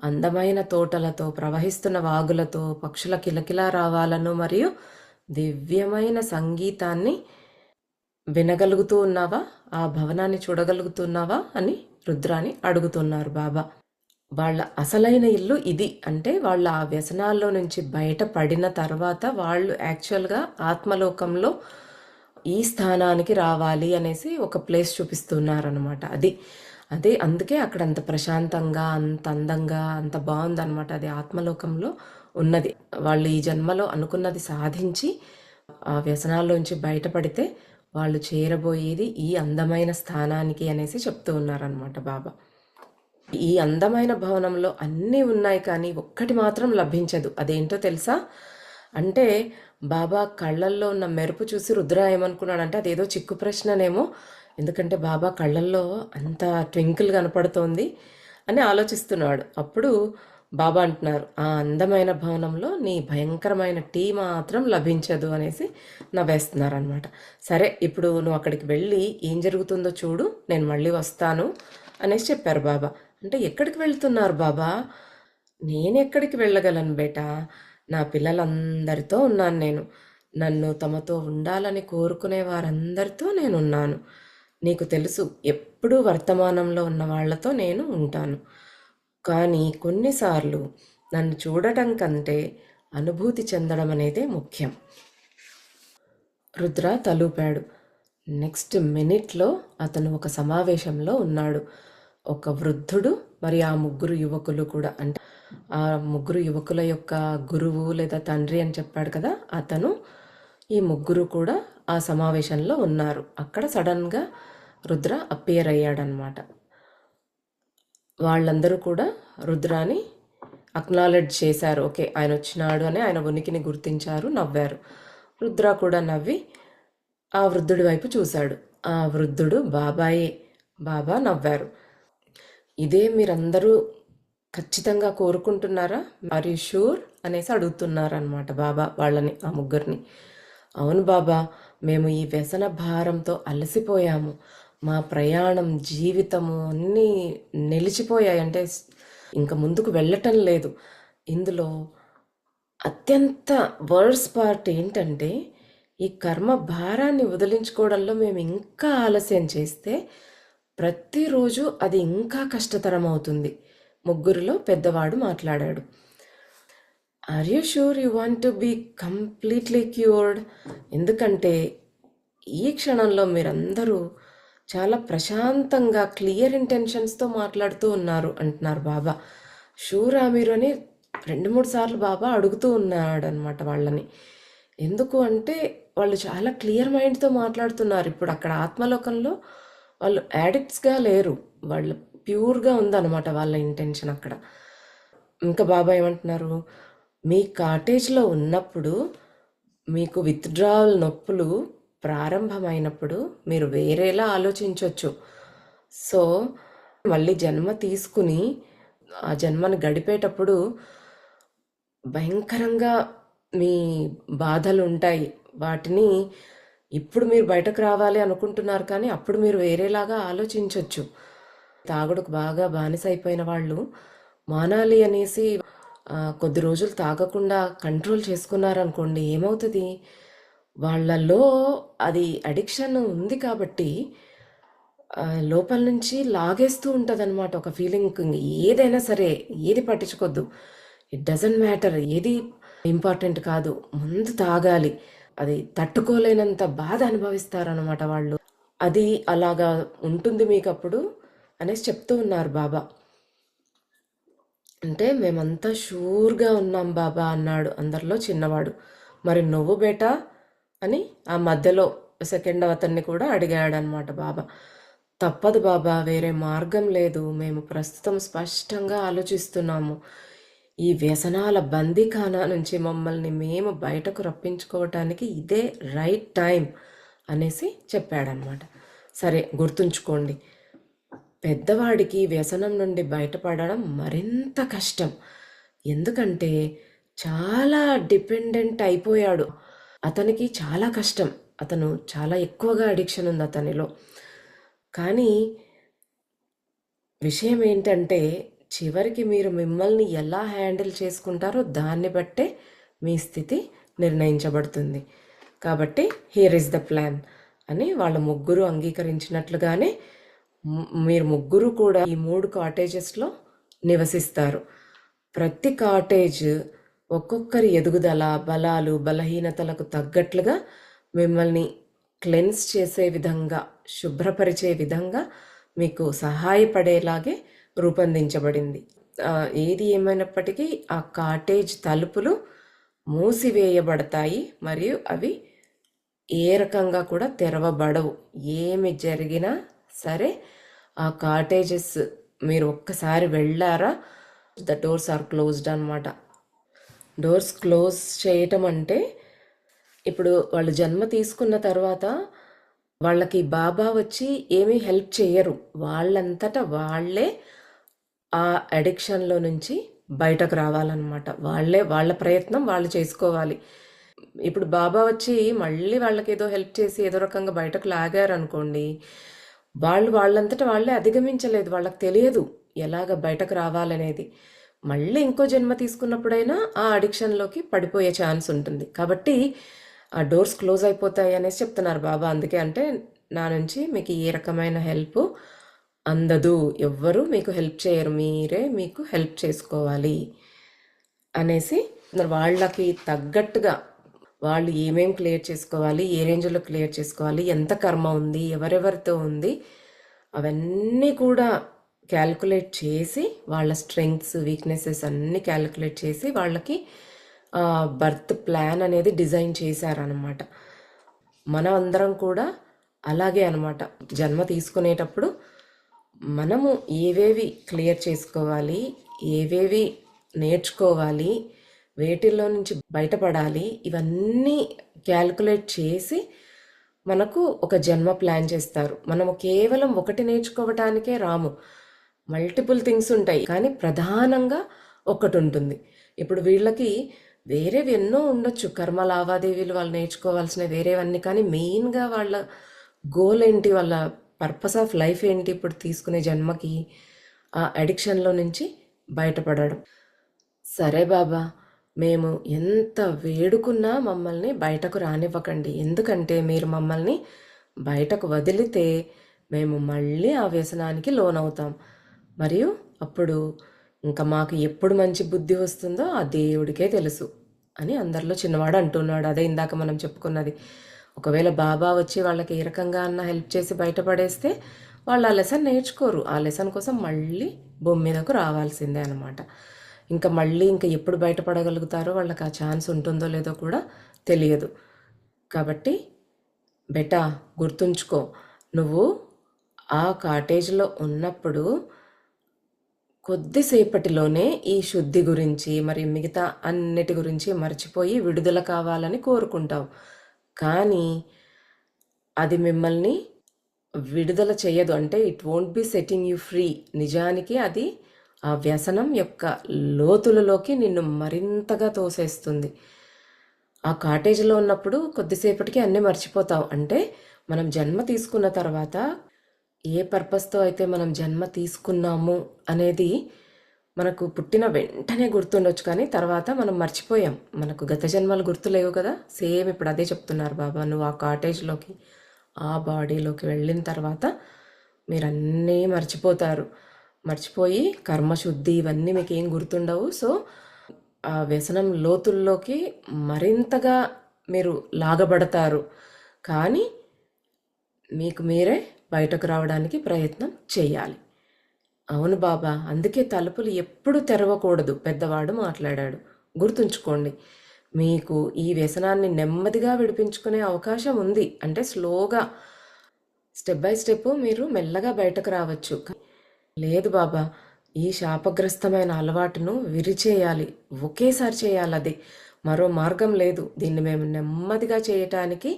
[SPEAKER 1] అందమైన తోటలతో, ప్రవహిస్తున్న వాగులతో, పక్షుల కిలకిలా రావాలను మరియు దివ్యమైన సంగీతాన్ని వినగలుగుతూ ఉన్నావా? ఆ భవనాన్ని చూడగలుగుతున్నావా అని రుద్రాని అడుగుతున్నారు బాబా. వాళ్ళ అసలైన ఇల్లు ఇది. అంటే వాళ్ళ ఆ వ్యసనాల్లో నుంచి బయటపడిన తర్వాత వాళ్ళు యాక్చువల్గా ఆత్మలోకంలో ఈ స్థానానికి రావాలి అనేసి ఒక ప్లేస్ చూపిస్తున్నారనమాట. అదే అందుకే అక్కడ అంత ప్రశాంతంగా, అంత అందంగా, అంత బాగుందనమాట. అది ఆత్మలోకంలో ఉన్నది. వాళ్ళు ఈ జన్మలో అనుకున్నది సాధించి ఆ వ్యసనాల్లోంచి బయటపడితే వాళ్ళు చేరబోయేది ఈ అందమైన స్థానానికి అనేసి చెప్తూ ఉన్నారనమాట బాబా. ఈ అందమైన భవనంలో అన్నీ ఉన్నాయి, కానీ ఒక్కటి మాత్రం లభించదు. అదేంటో తెలుసా? అంటే బాబా కళ్ళల్లో ఉన్న మెరుపు చూసి రుద్ర ఏమనుకున్నాడంటే అదేదో చిక్కు ప్రశ్ననేమో, ఎందుకంటే బాబా కళ్ళల్లో అంత ట్వింకిల్ కనపడుతోంది అని ఆలోచిస్తున్నాడు. అప్పుడు బాబా అంటున్నారు, ఆ అందమైన భవనంలో నీ భయంకరమైన టీ మాత్రం లభించదు అనేసి నవ్వేస్తున్నారనమాట. సరే, ఇప్పుడు నువ్వు అక్కడికి వెళ్ళి ఏం జరుగుతుందో చూడు, నేను మళ్ళీ వస్తాను అనేసి చెప్పారు బాబా. అంటే ఎక్కడికి వెళ్తున్నారు బాబా? నేను ఎక్కడికి వెళ్ళగలను బేటా? నా పిల్లలందరితో ఉన్నాను నేను. నన్ను తమతో ఉండాలని కోరుకునే వారందరితో నేనున్నాను. నీకు తెలుసు, ఎప్పుడూ వర్తమానంలో ఉన్న వాళ్లతో నేను ఉంటాను. కానీ కొన్నిసార్లు నన్ను చూడటం కంటే అనుభూతి చెందడం అనేదే ముఖ్యం. రుద్ర తలూపాడు. నెక్స్ట్ మినిట్లో అతను ఒక సమావేశంలో ఉన్నాడు. ఒక వృద్ధుడు మరి ఆ 3 యువకులు కూడా, అంటే ఆ 3 యువకుల యొక్క గురువు లేదా తండ్రి అని చెప్పాడు కదా, అతను, ఈ 3 కూడా ఆ సమావేశంలో ఉన్నారు. అక్కడ సడన్గా రుద్ర అపియర్ అయ్యాడనమాట. వాళ్ళందరూ కూడా రుద్రాని అక్నాలెడ్జ్ చేశారు. ఓకే, ఆయన వచ్చినాడు అని ఆయన ఉనికిని గుర్తించారు, నవ్వారు. రుద్ర కూడా నవ్వి ఆ వృద్ధుడి వైపు చూశాడు. ఆ వృద్ధుడు బాబాయే. బాబా నవ్వారు. ఇదే మీరందరూ ఖచ్చితంగా కోరుకుంటున్నారా? ఆర్ యు షూర్ అనేసి అడుగుతున్నారనమాట బాబా వాళ్ళని, ఆ 3ని. అవును బాబా, మేము ఈ వ్యసన భారంతో అలసిపోయాము. మా ప్రయాణం, జీవితము అన్నీ నిలిచిపోయాయి. అంటే ఇంకా ముందుకు వెళ్ళటం లేదు. ఇందులో అత్యంత వర్స్ పార్ట్ ఏంటంటే, ఈ కర్మ భారాన్ని వదిలించుకోవడంలో మేము ఇంకా ఆలస్యం చేస్తే ప్రతిరోజు అది ఇంకా కష్టతరం అవుతుంది. 3లో పెద్దవాడు మాట్లాడాడు. Are you sure you want to be completely cured? ఎందుకంటే ఈ క్షణంలో మీరందరూ చాలా ప్రశాంతంగా క్లియర్ ఇంటెన్షన్స్తో మాట్లాడుతూ ఉన్నారు అంటున్నారు బాబా. షూరా మీరు అని 2-3 సార్లు బాబా అడుగుతూ ఉన్నాడు అనమాట వాళ్ళని. ఎందుకు అంటే వాళ్ళు చాలా క్లియర్ మైండ్తో మాట్లాడుతున్నారు. ఇప్పుడు అక్కడ ఆత్మలోకంలో వాళ్ళు యాడిక్ట్స్గా లేరు, వాళ్ళు ప్యూర్గా ఉందన్నమాట వాళ్ళ ఇంటెన్షన్ అక్కడ. ఇంకా బాబా ఏమంటున్నారు, మీ కాటేజ్లో ఉన్నప్పుడు మీకు విత్డ్రావల్ నొప్పులు ప్రారంభమైనప్పుడు మీరు వేరేలా ఆలోచించవచ్చు. సో మళ్ళీ జన్మ తీసుకుని ఆ జన్మను గడిపేటప్పుడు భయంకరంగా మీ బాధలు ఉంటాయి. వాటిని ఇప్పుడు మీరు బయటకు రావాలి అనుకుంటున్నారు, కానీ అప్పుడు మీరు వేరేలాగా ఆలోచించవచ్చు. తాగుడుకు బాగా బానిసైపోయిన వాళ్ళు మానాలి అనేసి కొద్ది రోజులు తాగకుండా కంట్రోల్ చేసుకున్నారనుకోండి, ఏమవుతుంది, వాళ్ళలో అది అడిక్షన్ ఉంది కాబట్టి లోపల నుంచి లాగేస్తూ ఉంటుంది అనమాట ఒక ఫీలింగ్. ఏదైనా సరే, ఏది పట్టించుకోవద్దు, ఇట్ డజంట్ మ్యాటర్, ఏది ఇంపార్టెంట్ కాదు, ముందు తాగాలి. అది తట్టుకోలేనంత బాధ అనుభవిస్తారనమాట వాళ్ళు. అది అలాగా ఉంటుంది మీకు అప్పుడు అనేసి చెప్తూ ఉన్నారు బాబా. అంటే మేమంతా షూర్గా ఉన్నాం బాబా అన్నాడు అందరిలో చిన్నవాడు. మరి నువ్వు బేటా అని ఆ మధ్యలో సెకండ్ అతన్ని కూడా అడిగాడనమాట బాబా. తప్పదు బాబా, వేరే మార్గం లేదు, మేము ప్రస్తుతం స్పష్టంగా ఆలోచిస్తున్నాము. ఈ వ్యసనాల బందీఖానా నుంచి మమ్మల్ని మేము బయటకు రప్పించుకోవటానికి ఇదే రైట్ టైం అనేసి చెప్పాడనమాట. సరే, గుర్తుంచుకోండి, పెద్దవాడికి వ్యసనం నుండి బయటపడడం మరింత కష్టం. ఎందుకంటే చాలా డిపెండెంట్ అయిపోయాడు. అతనికి చాలా కష్టం, అతను చాలా ఎక్కువగా అడిక్షన్ ఉంది అతనిలో. కానీ విషయం ఏంటంటే, చివరికి మీరు మిమ్మల్ని ఎలా హ్యాండిల్ చేసుకుంటారో దాన్ని బట్టే మీ స్థితి నిర్ణయించబడుతుంది. కాబట్టి హియర్ ఇస్ ద ప్లాన్ అని వాళ్ళ ముగ్గురు అంగీకరించినట్లుగానే మీరు ముగ్గురు కూడా ఈ 3 కాటేజెస్లో నివసిస్తారు. ప్రతి కాటేజ్ ఒక్కొక్కరి ఎదుగుదల, బలాలు, బలహీనతలకు తగ్గట్లుగా మిమ్మల్ని క్లెన్స్ చేసే విధంగా, శుభ్రపరిచే విధంగా మీకు సహాయపడేలాగే రూపొందించబడింది. ఏది ఏమైనప్పటికీ ఆ కాటేజ్ తలుపులు మూసివేయబడతాయి మరియు అవి ఏ రకంగా కూడా తెరవబడవు. ఏమి జరిగినా సరే ఆ కాటేజెస్ మీరు ఒక్కసారి వెళ్ళారా, ద డోర్స్ ఆర్ క్లోజ్డ్ అనమాట. డోర్స్ క్లోజ్ చేయటం అంటే, ఇప్పుడు వాళ్ళు జన్మ తీసుకున్న తర్వాత వాళ్ళకి బాబా వచ్చి ఏమీ హెల్ప్ చేయరు, వాళ్ళంతటా వాళ్ళే ఆ అడిక్షన్లో నుంచి బయటకు రావాలన్నమాట. వాళ్ళ ప్రయత్నం వాళ్ళు చేసుకోవాలి. ఇప్పుడు బాబా వచ్చి మళ్ళీ వాళ్ళకి ఏదో హెల్ప్ చేసి ఏదో రకంగా బయటకు లాగారు అనుకోండి, వాళ్ళంతటా వాళ్ళే అధిగమించలేదు, వాళ్ళకి తెలియదు ఎలాగ బయటకు రావాలనేది. మళ్ళీ ఇంకో జన్మ తీసుకున్నప్పుడైనా ఆ అడిక్షన్లోకి పడిపోయే ఛాన్స్ ఉంటుంది. కాబట్టి ఆ డోర్స్ క్లోజ్ అయిపోతాయి అనేసి చెప్తున్నారు బాబా. అందుకే అంటే నా నుంచి మీకు ఏ రకమైన హెల్ప్ అందదు, ఎవ్వరూ మీకు హెల్ప్ చేయరు, మీరే మీకు హెల్ప్ చేసుకోవాలి అనేసి వాళ్ళకి తగ్గట్టుగా వాళ్ళు ఏమేం క్లియర్ చేసుకోవాలి, ఏ రేంజ్లో క్లియర్ చేసుకోవాలి, ఎంత కర్మ ఉంది, ఎవరెవరితో ఉంది, అవన్నీ కూడా క్యాల్కులేట్ చేసి వాళ్ళ స్ట్రెంగ్త్స్, వీక్నెసెస్ అన్నీ క్యాల్కులేట్ చేసి వాళ్ళకి బర్త్ ప్లాన్ అనేది డిజైన్ చేశారనమాట. మనం అందరం కూడా అలాగే అనమాట. జన్మ తీసుకునేటప్పుడు మనము ఏవేవి క్లియర్ చేసుకోవాలి, ఏవేవి నేర్చుకోవాలి, వేటిల్లో నుంచి బయటపడాలి, ఇవన్నీ క్యాల్కులేట్ చేసి మనకు ఒక జన్మ ప్లాన్ చేస్తారు. మనము కేవలం ఒకటి నేర్చుకోవటానికే రాము, మల్టిపుల్ థింగ్స్ ఉంటాయి, కానీ ప్రధానంగా ఒకటి ఉంటుంది. ఇప్పుడు వీళ్ళకి వేరేవి ఎన్నో ఉండొచ్చు, కర్మ లావాదేవీలు వాళ్ళు నేర్చుకోవాల్సిన వేరేవన్నీ, కానీ మెయిన్గా వాళ్ళ గోల్ ఏంటి, వాళ్ళ పర్పస్ ఆఫ్ లైఫ్ ఏంటి, ఇప్పుడు తీసుకునే జన్మకి ఆ అడిక్షన్లో నుంచి బయటపడడం. సరే బాబా, మేము ఎంత వేడుకున్నా మమ్మల్ని బయటకు రానివ్వకండి, ఎందుకంటే మీరు మమ్మల్ని బయటకు వదిలితే మేము మళ్ళీ ఆ వ్యసనానికి లోనవుతాం, మరియు అప్పుడు ఇంకా మాకు ఎప్పుడు మంచి బుద్ధి వస్తుందో ఆ దేవుడికే తెలుసు అని అందరిలో చిన్నవాడు అంటున్నాడు. అదే ఇందాక మనం చెప్పుకున్నది. ఒకవేళ బాబా వచ్చి వాళ్ళకి ఏ రకంగా అన్న హెల్ప్ చేసి బయటపడేస్తే వాళ్ళు ఆ లెసన్ నేర్చుకోరు, ఆ లెసన్ కోసం మళ్ళీ భూమి మీదకు రావాల్సిందే అనమాట. ఇంకా మళ్ళీ ఇంకా ఎప్పుడు బయటపడగలుగుతారో వాళ్ళకి ఆ ఛాన్స్ ఉంటుందో లేదో కూడా తెలియదు. కాబట్టి బెటా, గుర్తుంచుకో, నువ్వు ఆ కాటేజ్లో ఉన్నప్పుడు కొద్దిసేపటిలోనే ఈ శుద్ధి గురించి మరి మిగతా అన్నిటి గురించి మర్చిపోయి విడుదల కావాలని కోరుకుంటావు, కానీ అది మిమ్మల్ని విడుదల చేయదు. అంటే it won't be setting you free. నిజానికి అది ఆ వ్యసనం యొక్క లోతులలోకి నిన్ను మరింతగా తోసేస్తుంది. ఆ కాటేజ్లో ఉన్నప్పుడు కొద్దిసేపటికి అన్నీ మర్చిపోతాం. అంటే మనం జన్మ తీసుకున్న తర్వాత ఏ పర్పస్తో అయితే మనం జన్మ తీసుకున్నాము అనేది మనకు పుట్టిన వెంటనే గుర్తుండొచ్చు, కానీ తర్వాత మనం మర్చిపోయాం. మనకు గత జన్మలు గుర్తులేవు కదా. సేమ్ ఇప్పుడు అదే చెప్తున్నారు బాబా. నువ్వు ఆ కాటేజ్లోకి, ఆ బాడీలోకి వెళ్ళిన తర్వాత మీరన్నీ మర్చిపోతారు. మర్చిపోయి కర్మశుద్ధి ఇవన్నీ మీకు ఏం గుర్తుండవు. సో ఆ వ్యసనం లోతుల్లోకి మరింతగా మీరు లాగబడతారు. కానీ మీకు మీరే బయటకు రావడానికి ప్రయత్నం చేయాలి. అవును బాబా, అందుకే తలుపులు ఎప్పుడు తెరవకూడదు. పెద్దవాడు మాట్లాడాడు, గుర్తుంచుకోండి. మీకు ఈ వ్యసనాన్ని నెమ్మదిగా విడిపించుకునే అవకాశం ఉంది. అంటే స్లోగా, స్టెప్ బై స్టెప్ మీరు మెల్లగా బయటకు రావచ్చు. లేదు బాబా, ఈ శాపగ్రస్తమైన అలవాటును విరిచేయాలి, ఒకేసారి చేయాలి. అది మరో మార్గం లేదు. దీన్ని మేము నెమ్మదిగా చేయటానికి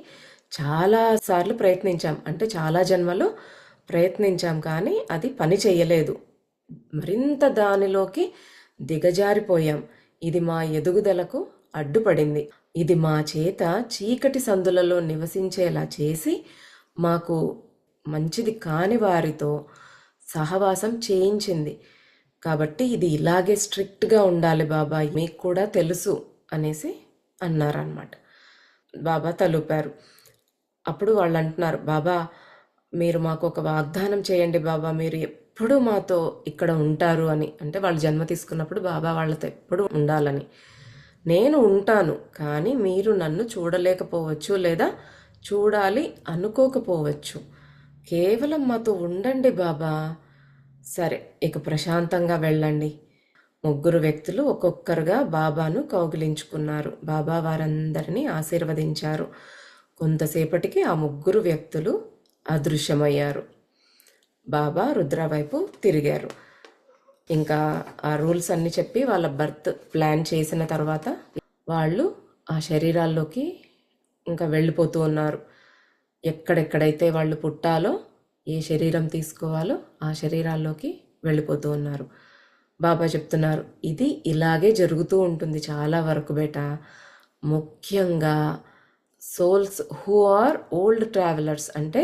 [SPEAKER 1] చాలా సార్లు ప్రయత్నించాం, అంటే చాలా జన్మలు ప్రయత్నించాం, కానీ అది పని చేయలేదు. మరింత దానిలోకి దిగజారిపోయాం. ఇది మా ఎదుగుదలకు అడ్డుపడింది. ఇది మా చేత చీకటి సందులలో నివసించేలా చేసి మాకు మంచిది కాని వారితో సహవాసం చేయించింది. కాబట్టి ఇది ఇలాగే స్ట్రిక్ట్గా ఉండాలి బాబా, మీకు కూడా తెలుసు అనేసి అన్నారనమాట. బాబా తలుపారు. అప్పుడు వాళ్ళు అంటున్నారు, బాబా మీరు మాకు ఒక వాగ్దానం చేయండి బాబా, మీరు ఎప్పుడు మాతో ఇక్కడ ఉంటారు అని. అంటే వాళ్ళు జన్మ తీసుకున్నప్పుడు బాబా వాళ్ళతో ఎప్పుడు ఉండాలని. నేను ఉంటాను, కానీ మీరు నన్ను చూడలేకపోవచ్చు లేదా చూడాలి అనుకోకపోవచ్చు. కేవలం మాతో ఉండండి బాబా. సరే, ఇక ప్రశాంతంగా వెళ్ళండి. ముగ్గురు వ్యక్తులు ఒక్కొక్కరుగా బాబాను కౌగిలించుకున్నారు. బాబా వారందరినీ ఆశీర్వదించారు. కొంతసేపటికి ఆ ముగ్గురు వ్యక్తులు అదృశ్యమయ్యారు. బాబా రుద్ర వైపు తిరిగారు. ఇంకా ఆ రూల్స్ అన్నీ చెప్పి వాళ్ళ బర్త్ ప్లాన్ చేసిన తర్వాత వాళ్ళు ఆ శరీరాల్లోకి ఇంకా వెళ్ళిపోతూ ఉన్నారు. ఎక్కడెక్కడైతే వాళ్ళు పుట్టాలో, ఏ శరీరం తీసుకోవాలో ఆ శరీరాల్లోకి వెళ్ళిపోతూ ఉన్నారు. బాబా చెప్తున్నారు, ఇది ఇలాగే జరుగుతూ ఉంటుంది చాలా వరకు బేటా. ముఖ్యంగా souls who are old travellers, అంటే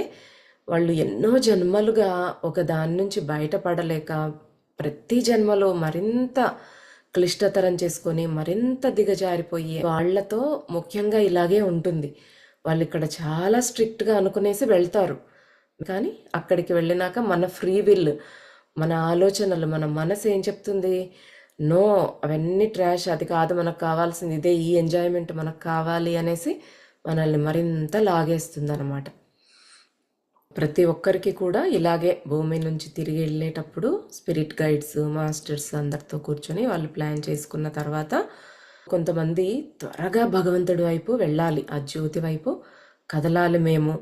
[SPEAKER 1] వాళ్ళు ఎన్నో జన్మలుగా ఒక దాని నుంచి బయటపడలేక ప్రతి జన్మలో మరింత క్లిష్టతరం చేసుకొని మరింత దిగజారిపోయి వాళ్లతో ముఖ్యంగా ఇలాగే ఉంటుంది. వాళ్ళు ఇక్కడ చాలా స్ట్రిక్ట్గా అనుకునేసి వెళ్తారు, కానీ అక్కడికి వెళ్ళినాక మన ఫ్రీ విల్, మన ఆలోచనలు, మన మనసు ఏం చెప్తుంది? నో, అవన్నీ ట్రాష్, అది కాదు మనకు కావాల్సింది, ఇదే, ఈ ఎంజాయ్మెంట్ మనకు కావాలి అనేసి మనల్ని మరింత లాగేస్తుంది అన్నమాట. ప్రతి ఒక్కరికి కూడా ఇలాగే భూమి నుంచి తిరిగి వెళ్ళేటప్పుడు స్పిరిట్ గైడ్స్, మాస్టర్స్ అందరితో కూర్చొని వాళ్ళు ప్లాన్ చేసుకున్న తర్వాత కొంతమంది త్వరగా భగవంతుడి వైపు వెళ్ళాలి, ఆ జ్యోతి వైపు కదలాలి. మేము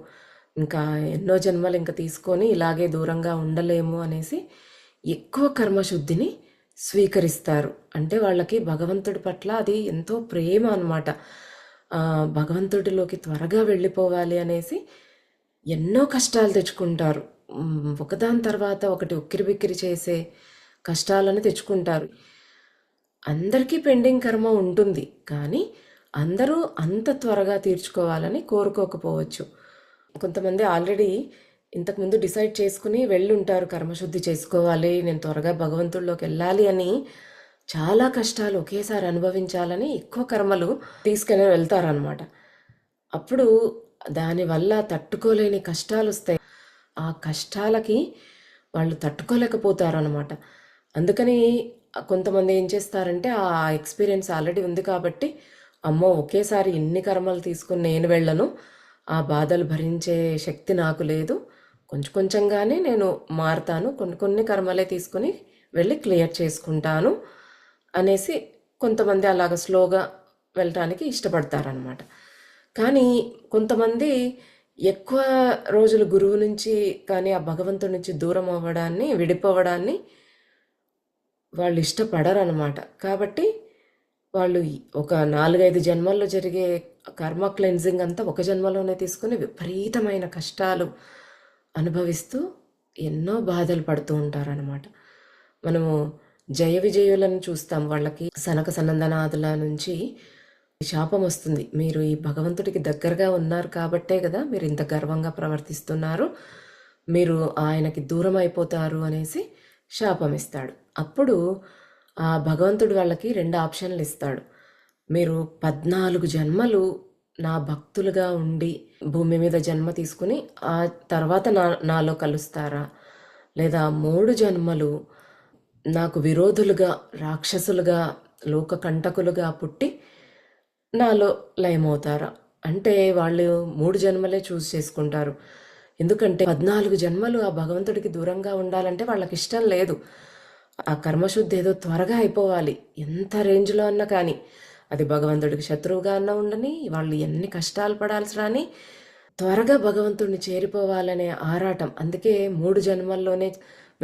[SPEAKER 1] ఇంకా ఎన్నో జన్మలు ఇంకా తీసుకొని ఇలాగే దూరంగా ఉండలేము అనేసి ఎక్కువ కర్మశుద్ధిని స్వీకరిస్తారు. అంటే వాళ్ళకి భగవంతుడి పట్ల అది ఎంతో ప్రేమ అన్నమాట. భగవంతుడిలోకి త్వరగా వెళ్ళిపోవాలి అనేసి ఎన్నో కష్టాలు తెచ్చుకుంటారు. ఒకదాని తర్వాత ఒకటి ఉక్కిరిబిక్కిరి చేసే కష్టాలను తెచ్చుకుంటారు. అందరికీ పెండింగ్ కర్మ ఉంటుంది, కానీ అందరూ అంత త్వరగా తీర్చుకోవాలని కోరుకోకపోవచ్చు. కొంతమంది ఆల్రెడీ ఇంతకుముందు డిసైడ్ చేసుకుని వెళ్ళుంటారు, కర్మశుద్ధి చేసుకోవాలి, నేను త్వరగా భగవంతుడిలోకి వెళ్ళాలి అని. చాలా కష్టాలు ఒకేసారి అనుభవించాలని ఎక్కువ కర్మలు తీసుకుని వెళ్తారనమాట. అప్పుడు దానివల్ల తట్టుకోలేని కష్టాలు వస్తాయి. ఆ కష్టాలకి వాళ్ళు తట్టుకోలేకపోతారనమాట. అందుకని కొంతమంది ఏం చేస్తారంటే, ఆ ఎక్స్పీరియన్స్ ఆల్రెడీ ఉంది కాబట్టి, అమ్మో ఒకేసారి ఇన్ని కర్మలు తీసుకుని నేను వెళ్ళను, ఆ బాధలు భరించే శక్తి నాకు లేదు, కొంచెం కొంచెంగానే నేను మారుతాను, కొన్ని కొన్ని కర్మలే తీసుకుని వెళ్ళి క్లియర్ చేసుకుంటాను అనేసి కొంతమంది అలాగ స్లోగా వెళ్ళటానికి ఇష్టపడతారనమాట. కానీ కొంతమంది ఎక్కువ రోజులు గురువు నుంచి కానీ ఆ భగవంతుడి నుంచి దూరం అవ్వడాన్ని, విడిపోవడాన్ని వాళ్ళు ఇష్టపడరు అనమాట. కాబట్టి వాళ్ళు ఒక 4-5 జన్మల్లో జరిగే కర్మ క్లెన్జింగ్ అంతా ఒక జన్మలోనే తీసుకుని విపరీతమైన కష్టాలు అనుభవిస్తూ ఎన్నో బాధలు పడుతూ ఉంటారనమాట. మనము జయ విజయులను చూస్తాం. వాళ్ళకి సనక సనందనాథుల నుంచి శాపం వస్తుంది. మీరు ఈ భగవంతుడికి దగ్గరగా ఉన్నారు కాబట్టే కదా మీరు ఇంత గర్వంగా ప్రవర్తిస్తున్నారు, మీరు ఆయనకి దూరం అయిపోతారు అనేసి శాపం ఇస్తాడు. అప్పుడు ఆ భగవంతుడు వాళ్ళకి 2 ఆప్షన్లు ఇస్తాడు. మీరు 14 జన్మలు నా భక్తులుగా ఉండి భూమి మీద జన్మ తీసుకుని ఆ తర్వాత నాలో కలుస్తారా, లేదా 3 జన్మలు నాకు విరోధులుగా, రాక్షసులుగా, లోక కంటకులుగా పుట్టి నాలో లయమవుతారా? అంటే వాళ్ళు 3 జన్మలే చూస్ చేసుకుంటారు. ఎందుకంటే 14 జన్మలు ఆ భగవంతుడికి దూరంగా ఉండాలంటే వాళ్ళకి ఇష్టం లేదు. ఆ కర్మశుద్ధి ఏదో త్వరగా అయిపోవాలి, ఎంత రేంజ్లో అన్నా కానీ. అది భగవంతుడికి శత్రువుగా అన్నా ఉండని, వాళ్ళు ఎన్ని కష్టాలు పడాల్సి రాని త్వరగా భగవంతుడిని చేరిపోవాలనే ఆరాటం. అందుకే 3 జన్మల్లోనే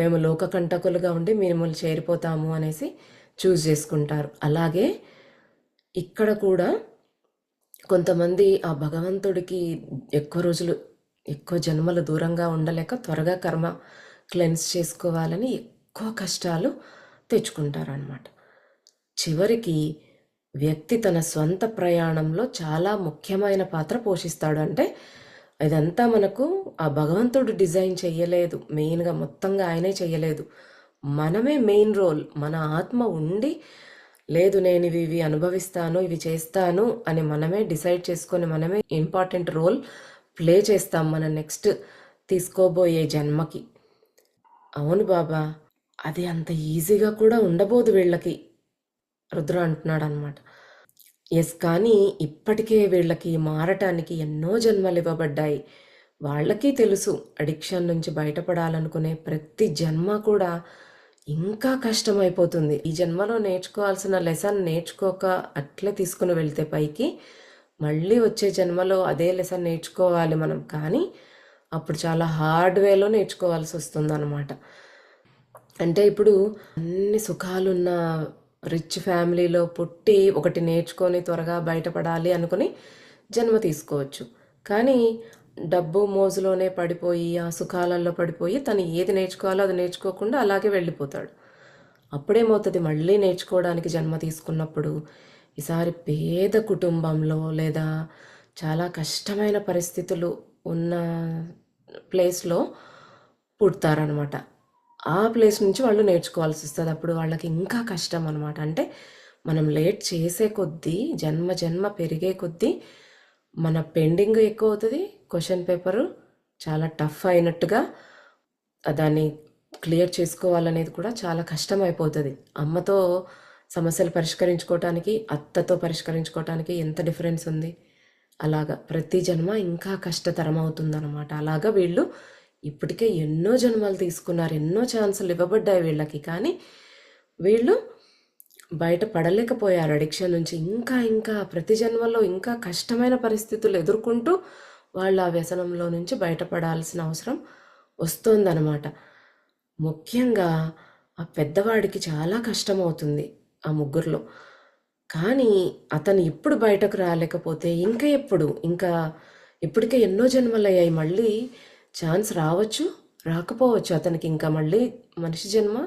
[SPEAKER 1] మేము లోక కంటకులుగా ఉండి మిమ్మల్ని చేరిపోతాము అనేసి చూస్ చేసుకుంటారు. అలాగే ఇక్కడ కూడా కొంతమంది ఆ భగవంతుడికి ఎక్కువ రోజులు, ఎక్కువ జన్మలు దూరంగా ఉండలేక త్వరగా కర్మ క్లెన్స్ చేసుకోవాలని ఎక్కువ కష్టాలు తెచ్చుకుంటారనమాట. చివరికి వ్యక్తి తన స్వంత ప్రయాణంలో చాలా ముఖ్యమైన పాత్ర పోషిస్తాడు. అంటే ఇదంతా మనకు ఆ భగవంతుడు డిజైన్ చెయ్యలేదు, మెయిన్గా మొత్తంగా ఆయనే చెయ్యలేదు, మనమే మెయిన్ రోల్. మన ఆత్మ ఉండి లేదు నేను ఇవి అనుభవిస్తాను, ఇవి చేస్తాను అని మనమే డిసైడ్ చేసుకొని మనమే ఇంపార్టెంట్ రోల్ ప్లే చేస్తాం మన నెక్స్ట్ తీసుకోబోయే జన్మకి. అవును బాబా, అది అంత ఈజీగా కూడా ఉండబోదు వీళ్ళకి, రుద్ర అంటున్నాడు అనమాట. ఎస్, కానీ ఇప్పటికే వీళ్ళకి మారటానికి ఎన్నో జన్మలు ఇవ్వబడ్డాయి. వాళ్ళకి తెలుసు అడిక్షన్ నుంచి బయటపడాలనుకునే ప్రతి జన్మ కూడా ఇంకా కష్టమైపోతుంది. ఈ జన్మలో నేర్చుకోవాల్సిన లెసన్ నేర్చుకోక అట్లే తీసుకుని వెళ్తే పైకి, మళ్ళీ వచ్చే జన్మలో అదే లెసన్ నేర్చుకోవాలి మనం. కానీ అప్పుడు చాలా హార్డ్ వేలో నేర్చుకోవాల్సి వస్తుందన్నమాట. అంటే ఇప్పుడు అన్ని సుఖాలున్న రిచ్ ఫ్యామిలీలో పుట్టి ఒకటి నేర్చుకొని త్వరగా బయటపడాలి అనుకుని జన్మ తీసుకోవచ్చు. కానీ డబ్బు మోజులోనే పడిపోయి, ఆ సుఖాలలో పడిపోయి తను ఏది నేర్చుకోవాలో అది నేర్చుకోకుండా అలాగే వెళ్ళిపోతాడు. అప్పుడేమవుతుంది, మళ్ళీ నేర్చుకోవడానికి జన్మ తీసుకున్నప్పుడు ఈసారి పేద కుటుంబంలో లేదా చాలా కష్టమైన పరిస్థితులు ఉన్న ప్లేస్లో పుడతారనమాట. ఆ ప్లేస్ నుంచి వాళ్ళు నేర్చుకోవాల్సి వస్తుంది. అప్పుడు వాళ్ళకి ఇంకా కష్టం అనమాట. అంటే మనం లేట్ చేసే కొద్దీ, జన్మ జన్మ పెరిగే కొద్దీ మన పెండింగ్ ఎక్కువ అవుతుంది. క్వశ్చన్ పేపరు చాలా టఫ్ అయినట్టుగా దాన్ని క్లియర్ చేసుకోవాలనేది కూడా చాలా కష్టం అయిపోతుంది. అమ్మతో సమస్యలు పరిష్కరించుకోవటానికి, అత్తతో పరిష్కరించుకోవటానికి ఎంత డిఫరెన్స్ ఉంది. అలాగా ప్రతి జన్మ ఇంకా కష్టతరం అవుతుందన్నమాట. అలాగా వీళ్ళు ఇప్పటికే ఎన్నో జన్మలు తీసుకున్నారు, ఎన్నో ఛాన్సులు ఇవ్వబడ్డాయి వీళ్ళకి, కానీ వీళ్ళు బయట పడలేకపోయారు అడిక్షన్ నుంచి. ఇంకా ఇంకా ప్రతి జన్మలో ఇంకా కష్టమైన పరిస్థితులు ఎదుర్కొంటూ వాళ్ళు ఆ వ్యసనంలో నుంచి బయటపడాల్సిన అవసరం వస్తుందన్నమాట. ముఖ్యంగా ఆ పెద్దవాడికి చాలా కష్టం అవుతుంది ఆ ముగ్గురులో. కానీ అతను ఇప్పుడు బయటకు రాలేకపోతే ఇంకా ఎప్పుడు, ఇంకా ఇప్పటికే ఎన్నో జన్మలయ్యాయి, మళ్ళీ ఛాన్స్ రావచ్చు రాకపోవచ్చు, అతనికి ఇంకా మళ్ళీ మనిషి జన్మ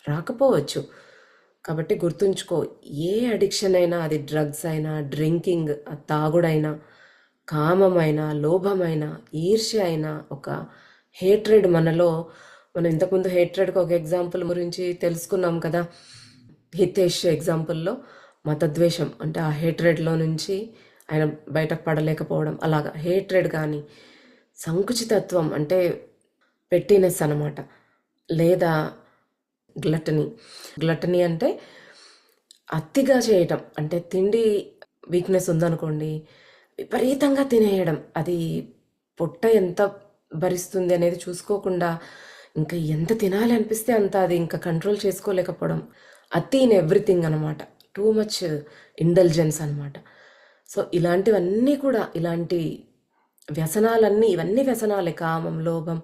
[SPEAKER 1] రాకపోవచ్చు. కాబట్టి గుర్తుంచుకో, ఏ అడిక్షన్ అయినా, అది డ్రగ్స్ అయినా, డ్రింకింగ్, తాగుడైనా, కామమైన, లోభమైన, ఈర్ష్య అయినా, ఒక హేట్రెడ్ మనలో, మనం ఇంతకుముందు హేట్రెడ్కి ఒక ఎగ్జాంపుల్ గురించి తెలుసుకున్నాం కదా, హితేష్ ఎగ్జాంపుల్లో మతద్వేషం అంటే ఆ హేట్రెడ్లో నుంచి ఆయన బయటకు పడలేకపోవడం. అలాగా హేట్రెడ్ కానీ సంకుచితత్వం అంటే పెట్టినెస్ అనమాట, లేదా గ్లటనీ అంటే అతిగా చేయటం. అంటే తిండి వీక్నెస్ ఉందనుకోండి, విపరీతంగా తినేయడం, అది పొట్ట ఎంత భరిస్తుంది అనేది చూసుకోకుండా ఇంకా ఎంత తినాలి అనిపిస్తే అంత, అది ఇంకా కంట్రోల్ చేసుకోలేకపోవడం. అతి ఇన్ ఎవ్రీథింగ్ అనమాట, టూ మచ్ ఇంటెలిజెన్స్ అనమాట. సో ఇలాంటివన్నీ కూడా, ఇలాంటి వ్యసనాలన్నీ, ఇవన్నీ వ్యసనాలే. కామం, లోభం,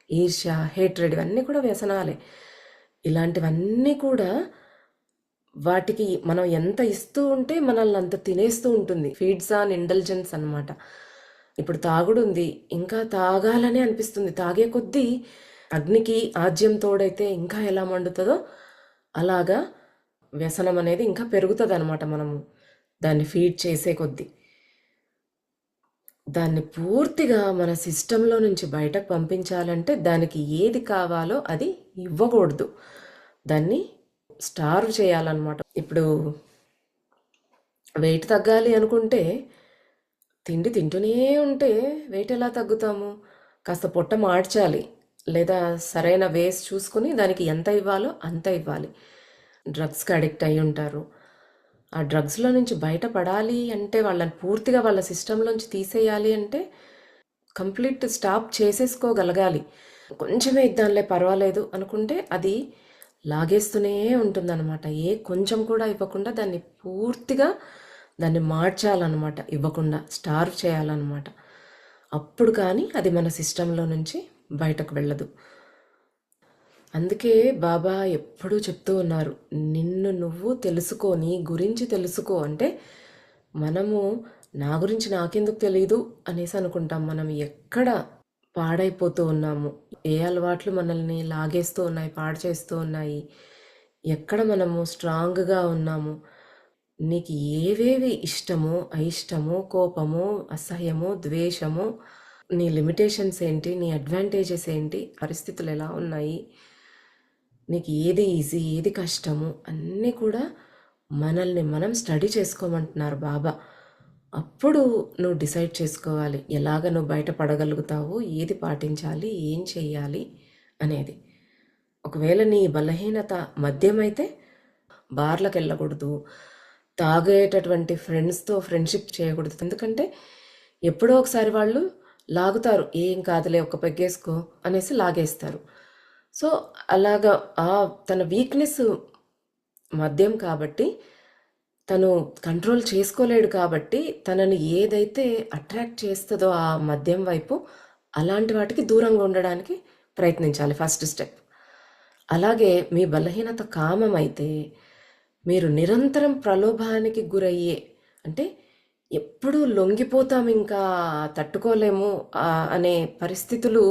[SPEAKER 1] ఈర్ష్య, హేట్రెడ్, ఇవన్నీ కూడా వ్యసనాలే. ఇలాంటివన్నీ కూడా వాటికి మనం ఎంత ఇస్తూ ఉంటే మనల్ని అంత తినేస్తూ ఉంటుంది. ఫీడ్స్ ఆన్ ఇంటెలిజెన్స్ అనమాట. ఇప్పుడు తాగుడుంది, ఇంకా తాగాలని అనిపిస్తుంది, తాగే కొద్దీ అగ్నికి ఆజ్యం తోడైతే ఇంకా ఎలా మండుతుందో అలాగా వ్యసనం అనేది ఇంకా పెరుగుతుంది అనమాట. మనము దాన్ని ఫీడ్ చేసే కొద్దీ. దాన్ని పూర్తిగా మన సిస్టంలో నుంచి బయటకు పంపించాలంటే దానికి ఏది కావాలో అది ఇవ్వకూడదు. దాన్ని స్టార్వ్ చేయాలన్నమాట. ఇప్పుడు వెయిట్ తగ్గాలి అనుకుంటే తిండి తింటూనే ఉంటే వెయిట్ ఎలా తగ్గుతాము? కాస్త పొట్ట మార్చాలి, లేదా సరైన వేస్ చూసుకుని దానికి ఎంత ఇవ్వాలో అంత ఇవ్వాలి. డ్రగ్స్కి అడిక్ట్ అయి ఉంటారు. ఆ డ్రగ్స్లో నుంచి బయటపడాలి అంటే, వాళ్ళని పూర్తిగా వాళ్ళ సిస్టంలోంచి తీసేయాలి అంటే కంప్లీట్ స్టాప్ చేసేసుకోగలగాలి. కొంచెమే ఇద్దాంలే పర్వాలేదు అనుకుంటే అది లాగేస్తూనే ఉంటుందన్నమాట. కొంచెం కూడా ఇవ్వకుండా దాన్ని పూర్తిగా దాన్ని మార్చాలన్నమాట, ఇవ్వకుండా స్టార్వ్ చేయాలన్నమాట. అప్పుడు కానీ అది మన సిస్టంలో నుంచి బయటకు వెళ్ళదు. అందుకే బాబా ఎప్పుడూ చెప్తూ ఉన్నారు, నిన్ను నువ్వు తెలుసుకో, నీ గురించి తెలుసుకో. అంటే మనము నా గురించి నాకెందుకు తెలియదు అనేసి అనుకుంటాం. మనం ఎక్కడ పాడైపోతూ ఉన్నాము, ఏ అలవాట్లు మనల్ని లాగేస్తూ ఉన్నాయి, పాడు చేస్తూ ఉన్నాయి, ఎక్కడ మనము స్ట్రాంగ్గా ఉన్నాము, నీకు ఏవేవి ఇష్టమో అయిష్టమో, కోపము, అసహ్యము, ద్వేషము, నీ లిమిటేషన్స్ ఏంటి, నీ అడ్వాంటేజెస్ ఏంటి, పరిస్థితులు ఎలా ఉన్నాయి, నీకు ఏది ఈజీ ఏది కష్టము అన్నీ కూడా మనల్ని మనం స్టడీ చేసుకోమంటున్నారు బాబా. అప్పుడు నువ్వు డిసైడ్ చేసుకోవాలి ఎలాగ నువ్వు బయటపడగలుగుతావు, ఏది పాటించాలి, ఏం చెయ్యాలి అనేది. ఒకవేళ నీ బలహీనత మద్యమైతే బార్లకు వెళ్ళకూడదు, తాగేటటువంటి ఫ్రెండ్స్తో ఫ్రెండ్షిప్ చేయకూడదు. ఎందుకంటే ఎప్పుడో ఒకసారి వాళ్ళు లాగుతారు, ఏం కాదులే ఒక పెగ్గేసుకో అనేసి లాగేస్తారు. సో అలాగా తన వీక్నెస్ మద్యం కాబట్టి తను కంట్రోల్ చేసుకోలేడు కాబట్టి తనని ఏదైతే అట్రాక్ట్ చేస్తుందో ఆ మద్యం వైపు, అలాంటి వాటికి దూరంగా ఉండడానికి ప్రయత్నించాలి, ఫస్ట్ స్టెప్. అలాగే మీ బలహీనత కామం అయితే మీరు నిరంతరం ప్రలోభానికి గురయ్యే, అంటే ఎప్పుడూ లొంగిపోతాం, ఇంకా తట్టుకోలేము అనే పరిస్థితులు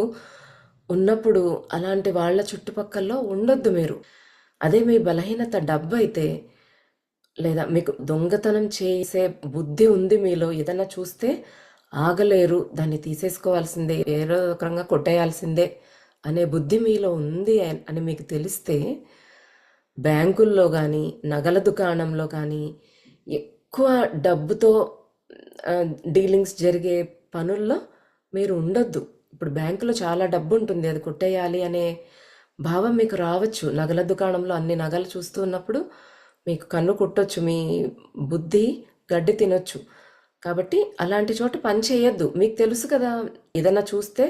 [SPEAKER 1] ఉన్నప్పుడు అలాంటి వాళ్ళ చుట్టుపక్కల్లో ఉండొద్దు మీరు. అదే మీ బలహీనత డబ్బు అయితే, లేదా మీకు దొంగతనం చేసే బుద్ధి ఉంది మీలో, ఏదన్నా చూస్తే ఆగలేరు, దాన్ని తీసేసుకోవాల్సిందే, ఏదో రకంగా కొట్టేయాల్సిందే అనే బుద్ధి మీలో ఉంది అని మీకు తెలిస్తే, బ్యాంకుల్లో కానీ నగల దుకాణంలో కానీ ఎక్కువ డబ్బుతో డీలింగ్స్ జరిగే పనుల్లో మీరు ఉండొద్దు. ఇప్పుడు బ్యాంకులో చాలా డబ్బు ఉంటుంది, అది కొట్టేయాలి అనే భావం మీకు రావచ్చు. నగల దుకాణంలో అన్ని నగలు చూస్తూ ఉన్నప్పుడు మీకు కన్ను కుట్టొచ్చు, మీ బుద్ధి గడ్డి తినొచ్చు. కాబట్టి అలాంటి చోట పని చేయొద్దు. మీకు తెలుసు కదా, ఏదన్నా చూస్తే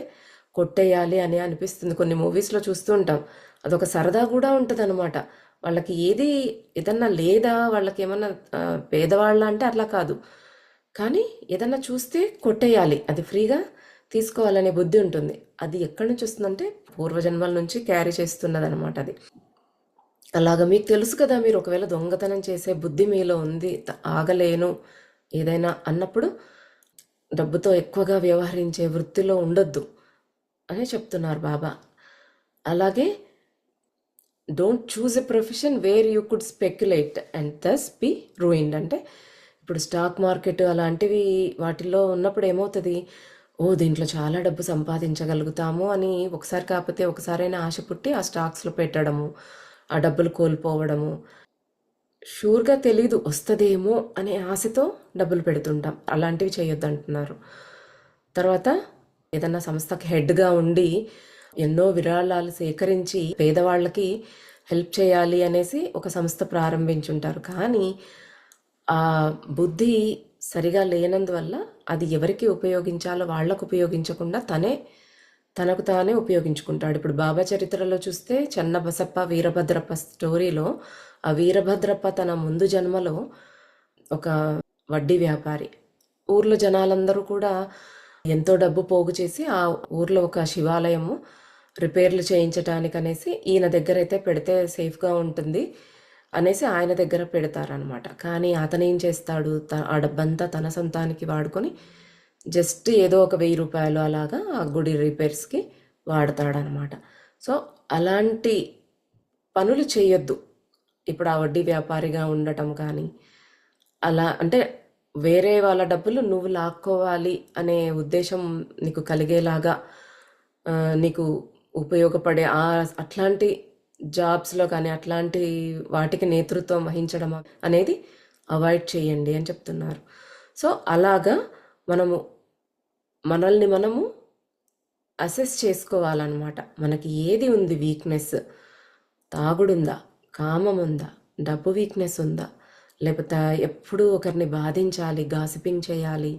[SPEAKER 1] కొట్టేయాలి అని అనిపిస్తుంది. కొన్ని మూవీస్లో చూస్తూ ఉంటాం, అదొక సరదా కూడా ఉంటుంది అనమాట. వాళ్ళకి ఏదన్నా లేదా, వాళ్ళకి ఏమన్నా పేదవాళ్ళ అంటే అట్లా కాదు, కానీ ఏదన్నా చూస్తే కొట్టేయాలి, అది ఫ్రీగా తీసుకోవాలనే బుద్ధి ఉంటుంది. అది ఎక్కడి నుంచి వస్తుందంటే పూర్వజన్మల నుంచి క్యారీ చేస్తున్నది అనమాట అది. అలాగా మీకు తెలుసు కదా, మీరు ఒకవేళ దొంగతనం చేసే బుద్ధి మీలో ఉంది, ఆగలేను ఏదైనా అన్నప్పుడు డబ్బుతో ఎక్కువగా వ్యవహరించే వృత్తిలో ఉండొద్దు అని చెప్తున్నారు బాబా. అలాగే don't choose a profession where you could speculate and thus be ruined. అంటే ఇప్పుడు స్టాక్ మార్కెట్ అలాంటివి వాటిల్లో ఉన్నప్పుడు ఏమవుతుంది, దీంట్లో చాలా డబ్బు సంపాదించగలుగుతాము అని ఒకసారి కాకపోతే ఒకసారైనా ఆశ పుట్టి ఆ స్టాక్స్లో పెట్టడము, ఆ డబ్బులు కోల్పోవడము, షూర్గా తెలీదు వస్తుందేమో అనే ఆశతో డబ్బులు పెడుతుంటాం. అలాంటివి చేయొద్దు అంటున్నారు. తర్వాత ఏదన్నా సంస్థకి హెడ్గా ఉండి ఎన్నో విరాళాలు సేకరించి పేదవాళ్ళకి హెల్ప్ చేయాలి అనేసి ఒక సంస్థ ప్రారంభించుంటారు. కానీ ఆ బుద్ధి సరిగా లేనందువల్ల అది ఎవరికి ఉపయోగించాలో వాళ్ళకు ఉపయోగించకుండా తనకు తానే ఉపయోగించుకుంటాడు. ఇప్పుడు బాబా చరిత్రలో చూస్తే చెన్నబసప్ప వీరభద్రప్ప స్టోరీలో, ఆ వీరభద్రప్ప తన ముందు జన్మలో ఒక వడ్డీ వ్యాపారి. ఊర్లో జనాలందరూ కూడా ఎంతో డబ్బు పోగు చేసి ఆ ఊర్లో ఒక శివాలయము రిపేర్లు చేయించడానికి అనేసి ఈయన దగ్గర అయితే పెడితే సేఫ్గా ఉంటుంది అనేసి ఆయన దగ్గర పెడతారనమాట. కానీ అతను ఏం చేస్తాడు, ఆ డబ్బంతా తన సొంతానికి వాడుకొని జస్ట్ ఏదో ఒక 1000 రూపాయలు అలాగా ఆ గుడి రిపేర్స్కి వాడతాడనమాట. సో అలాంటి పనులు చేయొద్దు. ఇప్పుడు ఆ వడ్డీ వ్యాపారిగా ఉండటం కానీ, అలా అంటే వేరే వాళ్ళ డబ్బులు నువ్వు లాక్కోవాలి అనే ఉద్దేశం నీకు కలిగేలాగా నీకు ఉపయోగపడే అట్లాంటి జాబ్స్లో కానీ అట్లాంటి వాటికి నేతృత్వం వహించడం అనేది అవాయిడ్ చేయండి అని చెప్తున్నారు. సో అలాగా మనల్ని మనము అసెస్ చేసుకోవాలన్నమాట. మనకి ఏది ఉంది వీక్నెస్? తాగుడుందా? కామం ఉందా? డబ్బు వీక్నెస్ ఉందా? లేకపోతే ఎప్పుడు ఒకరిని బాధించాలి, గాసిపింగ్ చేయాలి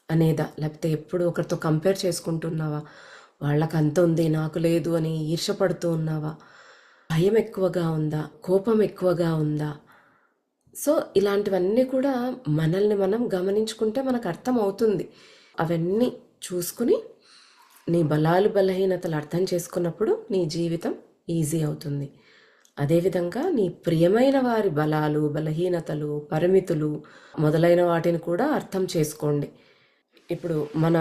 [SPEAKER 1] అనేదా? లేకపోతే ఎప్పుడు ఒకరితో కంపేర్ చేసుకుంటున్నావా? వాళ్ళకి అంత ఉంది నాకు లేదు అని ఈర్షపడుతూ ఉన్నావా? భయం ఎక్కువగా ఉందా? కోపం ఎక్కువగా ఉందా? సో ఇలాంటివన్నీ కూడా మనల్ని మనం గమనించుకుంటే మనకు అర్థం అవుతుంది. అవన్నీ చూసుకుని నీ బలాలు బలహీనతలు అర్థం చేసుకున్నప్పుడు నీ జీవితం ఈజీ అవుతుంది. అదేవిధంగా నీ ప్రియమైన వారి బలాలు బలహీనతలు పరిమితులు మొదలైన వాటిని కూడా అర్థం చేసుకోండి. ఇప్పుడు మన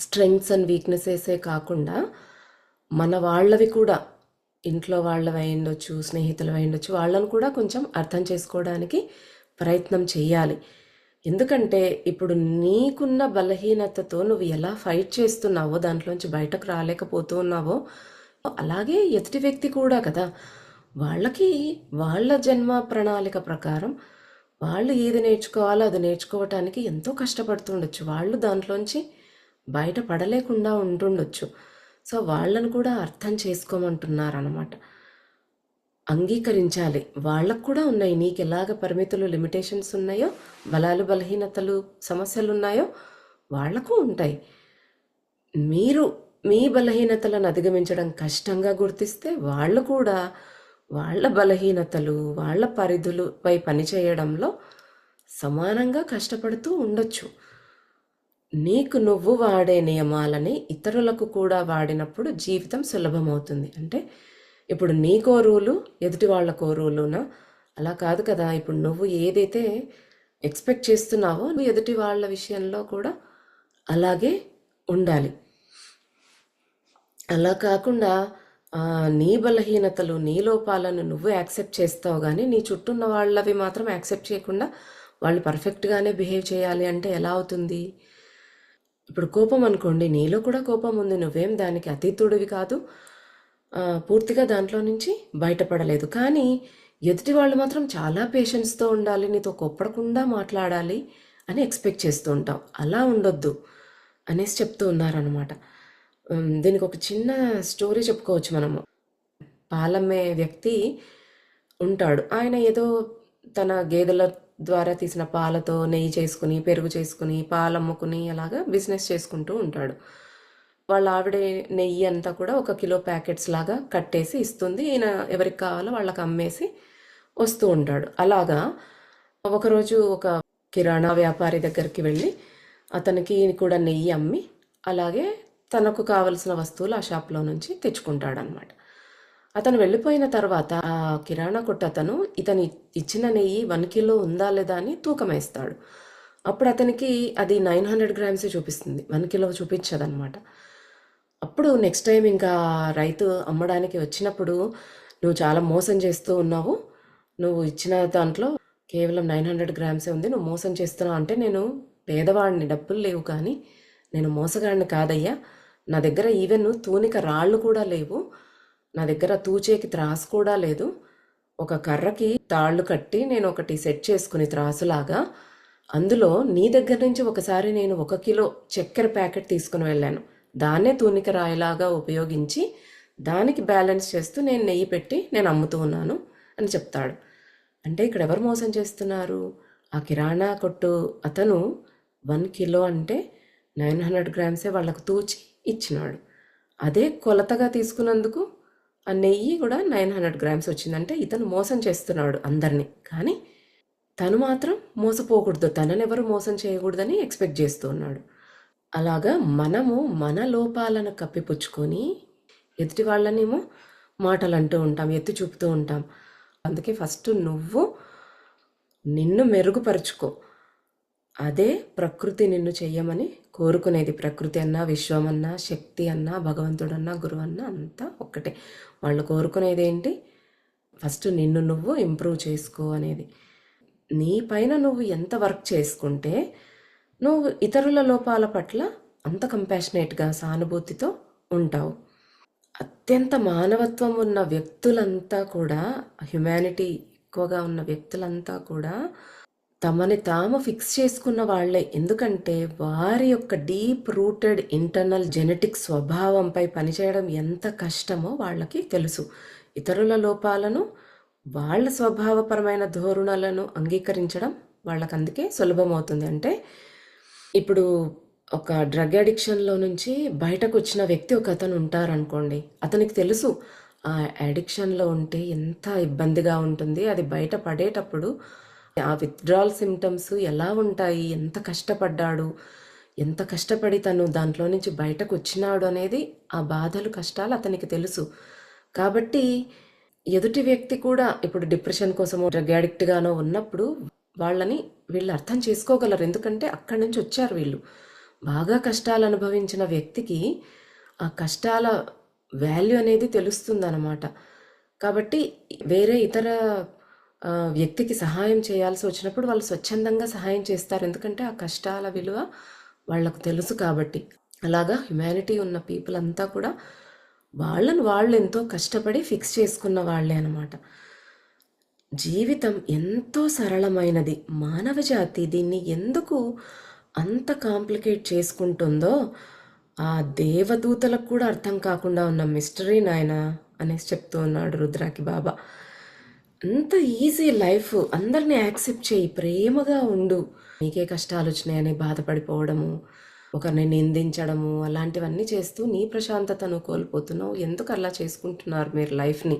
[SPEAKER 1] స్ట్రెంగ్త్స్ అండ్ వీక్నెసెసే కాకుండా మన వాళ్ళవి కూడా, ఇంట్లో వాళ్ళవి అయ్యుండొచ్చు, స్నేహితులు అయ్యుండొచ్చు, వాళ్ళను కూడా కొంచెం అర్థం చేసుకోవడానికి ప్రయత్నం చేయాలి. ఎందుకంటే ఇప్పుడు నీకున్న బలహీనతతో నువ్వు ఎలా ఫైట్ చేస్తున్నావో, దాంట్లోంచి బయటకు రాలేకపోతూ ఉన్నావో, అలాగే ఎదుటి వ్యక్తి కూడా కదా, వాళ్ళకి వాళ్ళ జన్మ ప్రణాళిక ప్రకారం వాళ్ళు ఏది నేర్చుకోవాలో అది నేర్చుకోవటానికి ఎంతో కష్టపడుతుండొచ్చు. వాళ్ళు దాంట్లోంచి బయట పడలేకుండా ఉంటుండొచ్చు. సో వాళ్ళను కూడా అర్థం చేసుకోమంటున్నారన్నమాట. అంగీకరించాలి. వాళ్ళకు కూడా ఉన్నాయి. నీకు ఎలాగ పరిమితులు లిమిటేషన్స్ ఉన్నాయో, బలాలు బలహీనతలు సమస్యలు ఉన్నాయో వాళ్లకు ఉంటాయి. మీరు మీ బలహీనతలను అధిగమించడం కష్టంగా గుర్తిస్తే వాళ్ళు కూడా వాళ్ళ బలహీనతలు వాళ్ళ పరిధులపై పనిచేయడంలో సమానంగా కష్టపడుతూ ఉండొచ్చు. నీకు నువ్వు వాడే నియమాలని ఇతరులకు కూడా వాడినప్పుడు జీవితం సులభమవుతుంది. అంటే ఇప్పుడు నీకో రూలు ఎదుటి వాళ్ళకో రూలునా? అలా కాదు కదా. ఇప్పుడు నువ్వు ఏదైతే ఎక్స్పెక్ట్ చేస్తున్నావో నువ్వు ఎదుటి వాళ్ళ విషయంలో కూడా అలాగే ఉండాలి. అలా కాకుండా నీ బలహీనతలు నీ లోపాలను నువ్వు యాక్సెప్ట్ చేస్తావు, కానీ నీ చుట్టూ ఉన్న వాళ్ళవి మాత్రం యాక్సెప్ట్ చేయకుండా వాళ్ళు పర్ఫెక్ట్గానే బిహేవ్ చేయాలి అంటే ఎలా అవుతుంది? ఇప్పుడు కోపం అనుకోండి, నీలో కూడా కోపం ఉంది, నువ్వేం దానికి అతీతుడివి కాదు, పూర్తిగా దాంట్లో నుంచి బయటపడలేదు. కానీ ఎదుటి వాళ్ళు మాత్రం చాలా పేషెన్స్తో ఉండాలి, నీతో కొప్పడకుండా మాట్లాడాలి అని ఎక్స్పెక్ట్ చేస్తూ ఉంటాం. అలా ఉండొద్దు అనేసి చెప్తూ ఉన్నారనమాట. దీనికి ఒక చిన్న స్టోరీ చెప్పుకోవచ్చు మనము. పాలమ్మే వ్యక్తి ఉంటాడు. ఆయన ఏదో తన గేదెల ద్వారా తీసిన పాలతో నెయ్యి చేసుకుని, పెరుగు చేసుకుని, పాలు అమ్ముకుని అలాగా బిజినెస్ చేసుకుంటూ ఉంటాడు. వాళ్ళ ఆవిడ నెయ్యి అంతా కూడా 1 కిలో ప్యాకెట్స్ లాగా కట్టేసి ఇస్తుంది. ఈయన ఎవరికి కావాలో వాళ్ళకి అమ్మేసి వస్తూ ఉంటాడు. అలాగా ఒకరోజు ఒక కిరాణా వ్యాపారి దగ్గరికి వెళ్ళి అతనికి కూడా నెయ్యి అమ్మి అలాగే తనకు కావలసిన వస్తువులు ఆ షాప్లో నుంచి తెచ్చుకుంటాడనమాట. అతను వెళ్ళిపోయిన తర్వాత ఆ కిరాణా కొట్టు అతను ఇతను ఇచ్చిన నెయ్యి 1 కిలో ఉందా లేదా అని తూకం వేస్తాడు. అప్పుడు అతనికి అది 900 గ్రామ్సే చూపిస్తుంది, 1 కిలో చూపించదనమాట. అప్పుడు నెక్స్ట్ టైం ఇంకా రైతు అమ్మడానికి వచ్చినప్పుడు, నువ్వు చాలా మోసం చేస్తూ ఉన్నావు, నువ్వు ఇచ్చిన దాంట్లో కేవలం 900 గ్రామ్సే ఉంది, నువ్వు మోసం చేస్తున్నావు అంటే, నేను పేదవాడిని, డబ్బులు లేవు, కానీ నేను మోసగాడిని కాదయ్యా, నా దగ్గర ఈవెన్ తూనిక రాళ్ళు కూడా లేవు, నా దగ్గర తూచేకి త్రాసు కూడా లేదు, ఒక కర్రకి తాళ్ళు కట్టి నేను ఒకటి సెట్ చేసుకుని త్రాసులాగా, అందులో నీ దగ్గర నుంచి ఒకసారి నేను 1 కిలో చక్కెర ప్యాకెట్ తీసుకుని వెళ్ళాను, దాన్నే తూనిక రాయిలాగా ఉపయోగించి దానికి బ్యాలెన్స్ చేస్తూ నేను నెయ్యి పెట్టి నేను అమ్ముతూ ఉన్నాను అని చెప్తాడు. అంటే ఇక్కడ ఎవరు మోసం చేస్తున్నారు? ఆ కిరాణా కొట్టు అతను 1 కిలో అంటే 900 గ్రామ్సే వాళ్ళకు తూచి ఇచ్చినాడు. అదే కొలతగా తీసుకున్నందుకు ఆ నెయ్యి కూడా 900 గ్రామ్స్ వచ్చిందంటే ఇతను మోసం చేస్తున్నాడు అందరినీ, కానీ తను మాత్రం మోసపోకూడదు, తనని ఎవరు మోసం చేయకూడదని ఎక్స్పెక్ట్ చేస్తూ ఉన్నాడు. అలాగా మనము మన లోపాలను కప్పిపుచ్చుకొని ఎదుటి వాళ్ళనేమో మాటలు అంటూ ఉంటాం, ఎత్తి చూపుతూ ఉంటాం. అందుకే ఫస్ట్ నువ్వు నిన్ను మెరుగుపరుచుకో. అదే ప్రకృతి నిన్ను చెయ్యమని కోరుకునేది. ప్రకృతి అన్నా, విశ్వం అన్నా, శక్తి అన్నా, భగవంతుడన్నా, గురువు అన్నా అంతా ఒక్కటే. వాళ్ళు కోరుకునేది ఏంటి? ఫస్ట్ నిన్ను నువ్వు ఇంప్రూవ్ చేసుకో అనేది. నీ పైన నువ్వు ఎంత వర్క్ చేసుకుంటే నువ్వు ఇతరుల లోపాల పట్ల అంత కంపాషనేట్గా సానుభూతితో ఉంటావు. అత్యంత మానవత్వం ఉన్న వ్యక్తులంతా కూడా, హ్యుమానిటీ ఎక్కువగా ఉన్న వ్యక్తులంతా కూడా తమని తాము ఫిక్స్ చేసుకున్న వాళ్ళే. ఎందుకంటే వారి యొక్క డీప్ రూటెడ్ ఇంటర్నల్ జెనెటిక్ స్వభావంపై పనిచేయడం ఎంత కష్టమో వాళ్ళకి తెలుసు. ఇతరుల లోపాలను, వాళ్ళ స్వభావపరమైన ధోరణులను అంగీకరించడం వాళ్ళకి అందుకే సులభమవుతుంది. అంటే ఇప్పుడు ఒక డ్రగ్ అడిక్షన్లో నుంచి బయటకు వచ్చిన వ్యక్తి ఒక అతను ఉంటారనుకోండి, అతనికి తెలుసు ఆ అడిక్షన్లో ఉంటే ఎంత ఇబ్బందిగా ఉంటుంది, అది బయట పడేటప్పుడు ఆ విత్డ్రాల్ సిమ్టమ్స్ ఎలా ఉంటాయి, ఎంత కష్టపడ్డాడు, ఎంత కష్టపడి తను దాంట్లో నుంచి బయటకు వచ్చినాడు అనేది, ఆ బాధలు కష్టాలు అతనికి తెలుసు. కాబట్టి ఎదుటి వ్యక్తి కూడా ఇప్పుడు డిప్రెషన్ కోసమో డ్రగ్ అడిక్ట్గానో ఉన్నప్పుడు వాళ్ళని వీళ్ళు అర్థం చేసుకోగలరు. ఎందుకంటే అక్కడి నుంచి వచ్చారు వీళ్ళు. బాగా కష్టాలు అనుభవించిన వ్యక్తికి ఆ కష్టాల వాల్యూ అనేది తెలుస్తుందన్నమాట. కాబట్టి వేరే ఇతర వ్యక్తికి సహాయం చేయాల్సి వచ్చినప్పుడు వాళ్ళు స్వచ్ఛందంగా సహాయం చేస్తారు. ఎందుకంటే ఆ కష్టాల విలువ వాళ్ళకు తెలుసు కాబట్టి. అలాగా హ్యుమానిటీ ఉన్న పీపుల్ అంతా కూడా వాళ్ళను వాళ్ళు ఎంతో కష్టపడి ఫిక్స్ చేసుకున్న వాళ్ళే అన్నమాట. జీవితం ఎంతో సరళమైనది. మానవ జాతి దీన్ని ఎందుకు అంత కాంప్లికేట్ చేసుకుంటుందో ఆ దేవదూతలకు కూడా అర్థం కాకుండా ఉన్న మిస్టరీ నాయన అనేసి చెప్తూ ఉన్నాడు రుద్రాకి బాబా. అంత ఈజీ లైఫ్, అందరినీ యాక్సెప్ట్ చేయి, ప్రేమగా ఉండు. నీకే కష్టాలు వచ్చినాయని బాధపడిపోవడము, ఒకరిని నిందించడము, అలాంటివన్నీ చేస్తూ నీ ప్రశాంతతను కోల్పోతున్నావు. ఎందుకు అలా చేసుకుంటున్నారు మీరు లైఫ్ని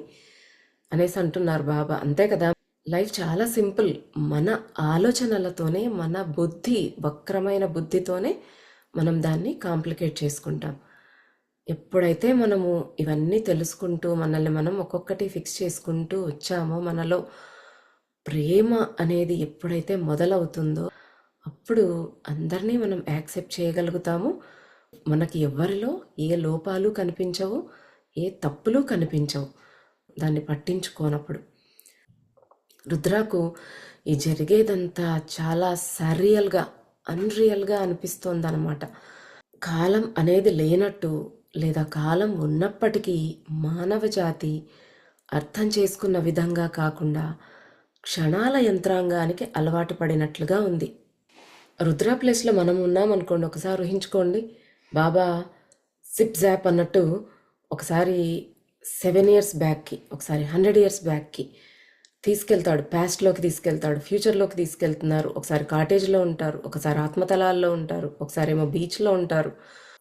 [SPEAKER 1] అనేసి అంటున్నారు బాబా. అంతే కదా, లైఫ్ చాలా సింపుల్. మన ఆలోచనలతోనే, మన బుద్ధి, వక్రమైన బుద్ధితోనే మనం దాన్ని కాంప్లికేట్ చేసుకుంటాం. ఎప్పుడైతే మనము ఇవన్నీ తెలుసుకుంటూ మనల్ని మనం ఒక్కొక్కటి ఫిక్స్ చేసుకుంటూ వచ్చామో, మనలో ప్రేమ అనేది ఎప్పుడైతే మొదలవుతుందో అప్పుడు అందరినీ మనం యాక్సెప్ట్ చేయగలుగుతాము. మనకి ఎవరిలో ఏ లోపాలు కనిపించవు, ఏ తప్పులు కనిపించవు దాన్ని పట్టించుకోనప్పుడు. రుద్రాకు ఈ జరిగేదంతా చాలా సర్రియల్గా, అన్రియల్గా అనిపిస్తోందన్నమాట. కాలం అనేది లేనట్టు, లేదా కాలం ఉన్నప్పటికీ మానవ జాతి అర్థం చేసుకున్న విధంగా కాకుండా క్షణాల యంత్రాంగానికి అలవాటు పడినట్లుగా ఉంది. రుద్ర ప్లేస్లో మనం ఉన్నామనుకోండి, ఒకసారి ఊహించుకోండి. బాబా సిప్ జాప్ అన్నట్టు ఒకసారి 7 years బ్యాక్కి, ఒకసారి 100 years బ్యాక్కి తీసుకెళ్తాడు, పాస్ట్లోకి తీసుకెళ్తాడు, ఫ్యూచర్లోకి తీసుకెళ్తున్నారు. ఒకసారి కాటేజ్లో ఉంటారు, ఒకసారి ఆత్మతలాల్లో ఉంటారు, ఒకసారి ఏమో బీచ్లో ఉంటారు,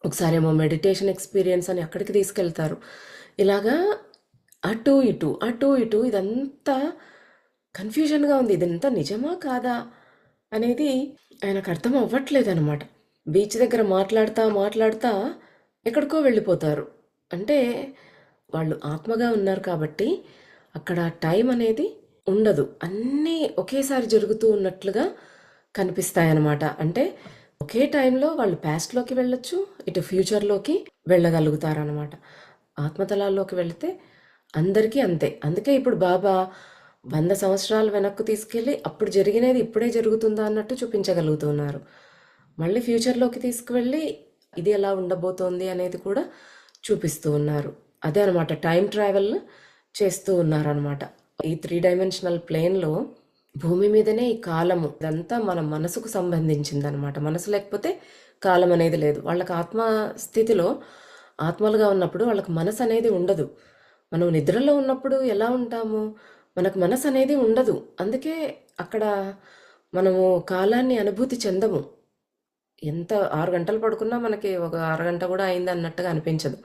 [SPEAKER 1] ఒకసారి ఏమో మెడిటేషన్ ఎక్స్పీరియన్స్ అని అక్కడికి తీసుకెళ్తారు. ఇలాగా అటు ఇటు అటు ఇటు ఇదంతా కన్ఫ్యూజన్గా ఉంది. ఇదంతా నిజమా కాదా అనేది ఆయనకు అర్థం అవ్వట్లేదు అనమాట. బీచ్ దగ్గర మాట్లాడుతా ఎక్కడికో వెళ్ళిపోతారు. అంటే వాళ్ళు ఆత్మగా ఉన్నారు కాబట్టి అక్కడ టైం అనేది ఉండదు, అన్నీ ఒకేసారి జరుగుతూ ఉన్నట్లుగా కనిపిస్తాయన్నమాట. అంటే ఒకే టైంలో వాళ్ళు పాస్ట్లోకి వెళ్ళొచ్చు, ఇటు ఫ్యూచర్లోకి వెళ్ళగలుగుతారనమాట. ఆత్మతలాల్లోకి వెళితే అందరికీ అంతే. అందుకే ఇప్పుడు బాబా 100 సంవత్సరాలు వెనక్కు తీసుకెళ్ళి అప్పుడు జరిగినది ఇప్పుడే జరుగుతుందా అన్నట్టు చూపించగలుగుతున్నారు. మళ్ళీ ఫ్యూచర్లోకి తీసుకువెళ్ళి ఇది ఎలా ఉండబోతోంది అనేది కూడా చూపిస్తూ ఉన్నారు. అదే అనమాట, టైం ట్రావెల్ చేస్తూ ఉన్నారనమాట. ఈ 3 dimensional ప్లేన్లో భూమి మీదనే ఈ కాలము ఇదంతా మన మనసుకు సంబంధించింది అనమాట. మనసు లేకపోతే కాలం అనేది లేదు. వాళ్ళకి ఆత్మస్థితిలో ఆత్మలుగా ఉన్నప్పుడు వాళ్ళకి మనసు అనేది ఉండదు. మనం నిద్రలో ఉన్నప్పుడు ఎలా ఉంటాము, మనకు మనసు అనేది ఉండదు. అందుకే అక్కడ మనము కాలాన్ని అనుభూతి చెందము. ఎంత 6 గంటలు పడుకున్నా మనకి ఒక అరగంట కూడా అయింది అన్నట్టుగా అనిపించదు.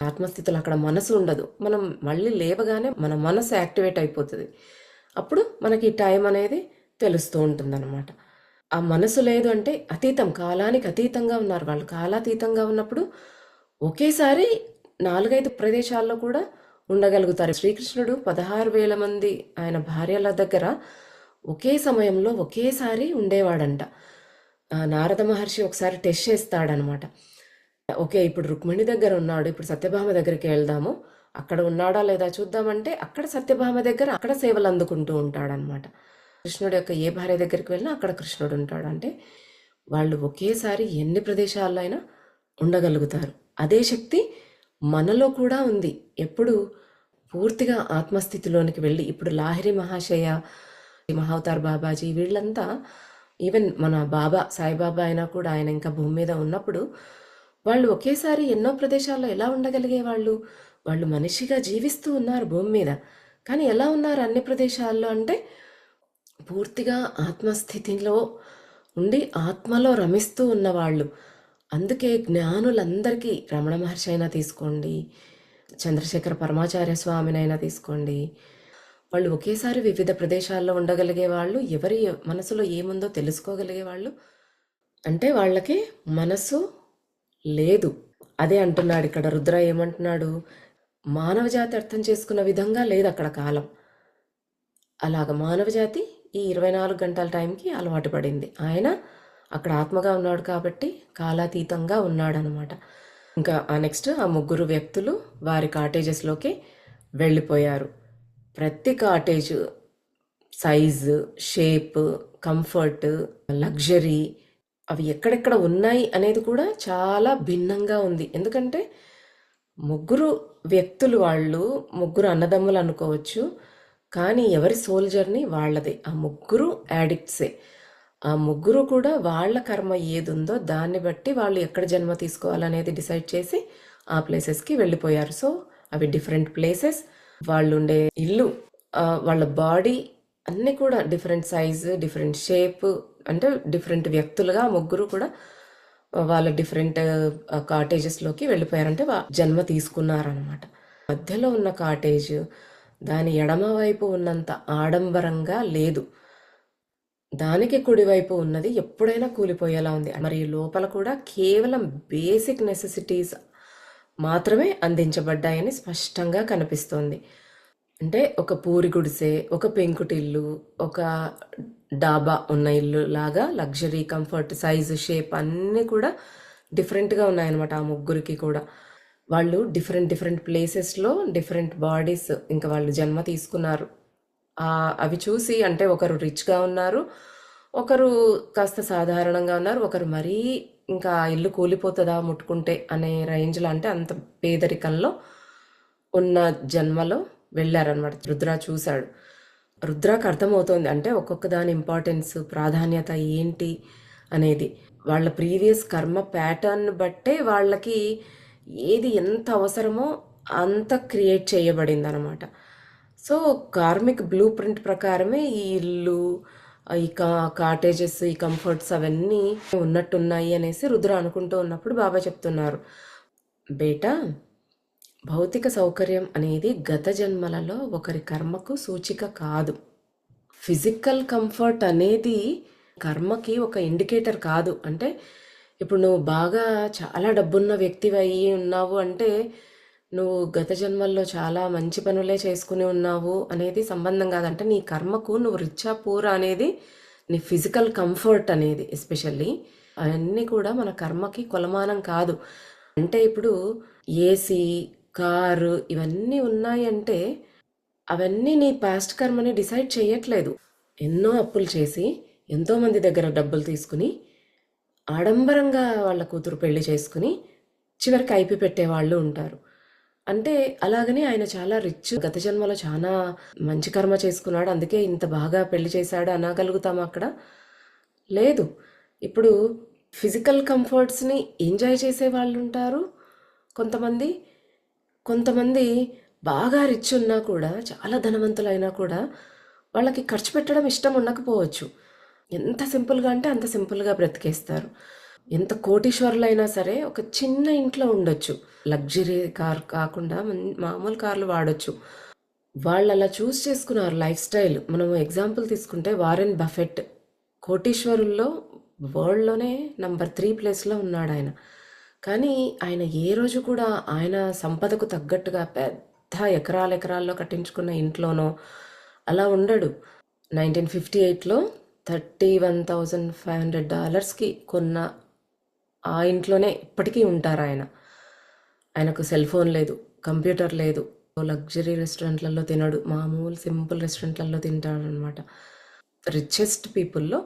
[SPEAKER 1] ఆత్మస్థితిలో అక్కడ మనసు ఉండదు. మనం మళ్ళీ లేవగానే మన మనసు యాక్టివేట్ అయిపోతుంది. అప్పుడు మనకి ఈ టైం అనేది తెలుస్తూ ఉంటుందన్నమాట. ఆ మనసు లేదు అంటే అతీతం, కాలానికి అతీతంగా ఉన్నారు వాళ్ళు. కాలాతీతంగా ఉన్నప్పుడు ఒకేసారి 4-5 ప్రదేశాల్లో కూడా ఉండగలుగుతారు. శ్రీకృష్ణుడు 16,000 మంది ఆయన భార్యల దగ్గర ఒకే సమయంలో ఒకేసారి ఉండేవాడంట. నారద మహర్షి ఒకసారి టెస్ట్ చేస్తాడనమాట. ఓకే, ఇప్పుడు రుక్మిణి దగ్గర ఉన్నాడు, ఇప్పుడు సత్యభామ దగ్గరికి వెళ్దాము, అక్కడ ఉన్నాడా లేదా చూద్దామంటే అక్కడ సత్యభామ దగ్గర అక్కడ సేవలు అందుకుంటూ ఉంటాడనమాట. కృష్ణుడి యొక్క ఏ భార్య దగ్గరికి వెళ్ళినా అక్కడ కృష్ణుడు ఉంటాడు. అంటే వాళ్ళు ఒకేసారి ఎన్ని ప్రదేశాల్లో అయినా ఉండగలుగుతారు. అదే శక్తి మనలో కూడా ఉంది. ఎప్పుడు పూర్తిగా ఆత్మస్థితిలోనికి వెళ్ళి, ఇప్పుడు లాహిరి మహాశయ, మహావతార్ బాబాజీ వీళ్ళంతా, ఈవెన్ మన బాబా సాయిబాబా అయినా కూడా, ఆయన ఇంకా భూమి మీద ఉన్నప్పుడు వాళ్ళు ఒకేసారి ఎన్నో ప్రదేశాల్లో ఎలా ఉండగలిగే వాళ్ళు? వాళ్ళు మనిషిగా జీవిస్తూ ఉన్నారు భూమి మీద, కానీ ఎలా ఉన్నారు అన్ని ప్రదేశాల్లో అంటే పూర్తిగా ఆత్మస్థితిలో ఉండి ఆత్మలో రమిస్తూ ఉన్నవాళ్ళు. అందుకే జ్ఞానులందరికీ, రమణ మహర్షి అయినా తీసుకోండి, చంద్రశేఖర పరమాచార్య స్వామినైనా తీసుకోండి, వాళ్ళు ఒకేసారి వివిధ ప్రదేశాల్లో ఉండగలిగే వాళ్ళు, ఎవరి మనసులో ఏముందో తెలుసుకోగలిగే వాళ్ళు. అంటే వాళ్ళకి మనసు లేదు. అదే అంటున్నాడు ఇక్కడ రుద్ర. ఏమంటున్నాడు? మానవ జాతి అర్థం చేసుకున్న విధంగా లేదు అక్కడ కాలం. అలాగ మానవ జాతి ఈ 24 గంటల టైంకి అలవాటు పడింది. ఆయన అక్కడ ఆత్మగా ఉన్నాడు కాబట్టి కాలాతీతంగా ఉన్నాడనమాట. ఇంకా నెక్స్ట్ ఆ ముగ్గురు వ్యక్తులు వారి కాటేజెస్లోకి వెళ్ళిపోయారు. ప్రతి cottage size, shape, comfort, luxury అవి ఎక్కడెక్కడ ఉన్నాయి అనేది కూడా చాలా భిన్నంగా ఉంది. ఎందుకంటే ముగ్గురు వ్యక్తులు, వాళ్ళు ముగ్గురు అన్నదమ్ములు అనుకోవచ్చు, కానీ ఎవరి సోల్ జర్నీ వాళ్ళదే. ఆ ముగ్గురు యాడిక్ట్సే. ఆ ముగ్గురు కూడా వాళ్ళ కర్మ ఏది ఉందో దాన్ని బట్టి వాళ్ళు ఎక్కడ జన్మ తీసుకోవాలనేది డిసైడ్ చేసి ఆ ప్లేసెస్కి వెళ్ళిపోయారు. సో అవి డిఫరెంట్ ప్లేసెస్, వాళ్ళు ఉండే ఇల్లు, వాళ్ళ బాడీ అన్నీ కూడా డిఫరెంట్ సైజు, డిఫరెంట్ షేప్, అంటే డిఫరెంట్ వ్యక్తులుగా ముగ్గురు కూడా వాళ్ళ డిఫరెంట్ కాటేజెస్లోకి వెళ్ళిపోయారంటే జన్మ తీసుకున్నారనమాట. మధ్యలో ఉన్న కాటేజ్ దాని ఎడమ వైపు ఉన్నంత ఆడంబరంగా లేదు, దానికి కుడివైపు ఉన్నది ఎప్పుడైనా కూలిపోయేలా ఉంది. మరి లోపల కూడా కేవలం బేసిక్ నెసెసిటీస్ మాత్రమే అందించబడ్డాయని స్పష్టంగా కనిపిస్తోంది. అంటే ఒక పూరి గుడిసె, ఒక పెంకుటిల్లు, ఒక డాబా ఉన్న ఇల్లు లాగా లగ్జరీ, కంఫర్ట్, సైజు, షేప్ అన్నీ కూడా డిఫరెంట్గా ఉన్నాయన్నమాట ఆ ముగ్గురికి కూడా. వాళ్ళు డిఫరెంట్ ప్లేసెస్లో డిఫరెంట్ బాడీస్ ఇంకా వాళ్ళు జన్మ తీసుకున్నారు. అవి చూసి అంటే ఒకరు రిచ్గా ఉన్నారు, ఒకరు కాస్త సాధారణంగా ఉన్నారు, ఒకరు మరీ ఇంకా ఇల్లు కూలిపోతుందా ముట్టుకుంటే అనే రేంజ్లో, అంటే అంత పేదరికంలో ఉన్న జన్మలో వెళ్ళారనమాట. రుద్ర చూశాడు. రుద్రాకు అర్థమవుతోంది అంటే ఒక్కొక్క దాని ఇంపార్టెన్స్, ప్రాధాన్యత ఏంటి అనేది. వాళ్ళ ప్రీవియస్ కర్మ ప్యాటర్న్ బట్టే వాళ్ళకి ఏది ఎంత అవసరమో అంత క్రియేట్ చేయబడింది అనమాట. సో కార్మిక్ బ్లూ ప్రింట్ ప్రకారమే ఈ ఇల్లు, ఈ కాటేజెస్, ఈ కంఫర్ట్స్ అవన్నీ ఉన్నట్టున్నాయి అనేసి రుద్ర అనుకుంటూ ఉన్నప్పుడు బాబా చెప్తున్నారు, బేటా భౌతిక సౌకర్యం అనేది గత జన్మలలో ఒకరి కర్మకు సూచిక కాదు. ఫిజికల్ కంఫర్ట్ అనేది కర్మకి ఒక ఇండికేటర్ కాదు. అంటే ఇప్పుడు నువ్వు బాగా చాలా డబ్బున్న వ్యక్తివి అయ్యి ఉన్నావు అంటే నువ్వు గత జన్మల్లో చాలా మంచి పనులే చేసుకుని ఉన్నావు అనేది సంబంధం కాదంటే నీ కర్మకు నువ్వు రిచ్చా పూరా అనేది నీ ఫిజికల్ కంఫర్ట్ అనేది ఎస్పెషల్లీ అవన్నీ కూడా మన కర్మకి కొలమానం కాదు. అంటే ఇప్పుడు ఏసీ, కారు ఇవన్నీ ఉన్నాయంటే అవన్నీ నీ పాస్ట్ కర్మని డిసైడ్ చేయట్లేదు. ఎన్నో అప్పులు చేసి ఎంతోమంది దగ్గర డబ్బులు తీసుకుని ఆడంబరంగా వాళ్ళ కూతురు పెళ్లి చేసుకుని చివరికి ఐపి పెట్టేవాళ్ళు ఉంటారు. అంటే అలాగనే ఆయన చాలా రిచ్, గత జన్మలో చాలా మంచి కర్మ చేసుకున్నాడు అందుకే ఇంత బాగా పెళ్లి చేశాడు అనగలుగుతాము అక్కడ? లేదు. ఇప్పుడు ఫిజికల్ కంఫర్ట్స్ని ఎంజాయ్ చేసే వాళ్ళు ఉంటారు కొంతమంది బాగా రిచ్ ఉన్నా కూడా, చాలా ధనవంతులైనా కూడా వాళ్ళకి ఖర్చు పెట్టడం ఇష్టం ఉండకపోవచ్చు. ఎంత సింపుల్గా అంటే అంత సింపుల్గా బ్రతికేస్తారు. ఎంత కోటీశ్వరులైనా సరే ఒక చిన్న ఇంట్లో ఉండొచ్చు, లగ్జరీ కార్ కాకుండా మామూలు కార్లు వాడొచ్చు. వాళ్ళు అలా చూస్ చేసుకున్నారు లైఫ్ స్టైల్. మనము ఎగ్జాంపుల్ తీసుకుంటే వారెన్ బఫెట్, కోటీశ్వరుల్లో వరల్డ్లోనే నంబర్ 3 ప్లేస్లో ఉన్నాడు ఆయన. కానీ ఆయన ఏ రోజు కూడా ఆయన సంపదకు తగ్గట్టుగా పెద్ద ఎకరాల్లో కట్టించుకున్న ఇంట్లోనో అలా ఉండడు. 1958లో $31,500కి కొన్న ఆ ఇంట్లోనే ఇప్పటికీ ఉంటారు ఆయన. ఆయనకు సెల్ ఫోన్ లేదు, కంప్యూటర్ లేదు, లగ్జరీ రెస్టారెంట్లలో తినడు, మామూలు సింపుల్ రెస్టారెంట్లలో తింటాడు అనమాట. రిచెస్ట్ పీపుల్‌లో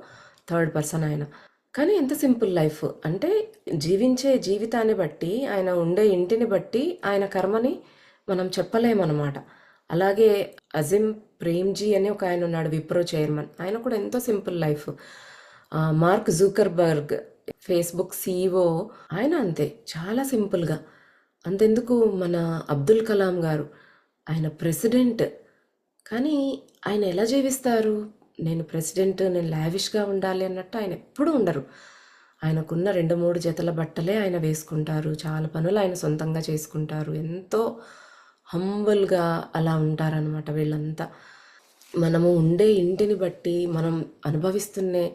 [SPEAKER 1] థర్డ్ పర్సన్ ఆయన. కానీ ఎంత సింపుల్ లైఫ్. అంటే జీవించే జీవితాన్ని బట్టి, ఆయన ఉండే ఇంటిని బట్టి ఆయన కర్మని మనం చెప్పలేమనమాట. అలాగే అజిమ్ ప్రేమ్‌జీ అని ఒక ఆయన ఉన్నాడు, విప్రో చైర్మన్. ఆయన కూడా ఎంతో simple life. Mark Zuckerberg Facebook CEO, ఆయన అంతే చాలా సింపుల్‌గా. అంతెందుకు మన అబ్దుల్ కలాం గారు, ఆయన ప్రెసిడెంట్. కానీ ఆయన ఎలా జీవిస్తారు? నేను ప్రెసిడెంట్, నేను లావిష్గా ఉండాలి అన్నట్టు ఆయన ఎప్పుడూ ఉండరు. ఆయనకున్న 2-3 జతల బట్టలే ఆయన వేసుకుంటారు. చాలా పనులు ఆయన సొంతంగా చేసుకుంటారు. ఎంతో హంబుల్గా అలా ఉంటారనమాట వీళ్ళంతా. మనము ఉండే ఇంటిని బట్టి, మనం అనుభవిస్తున్నే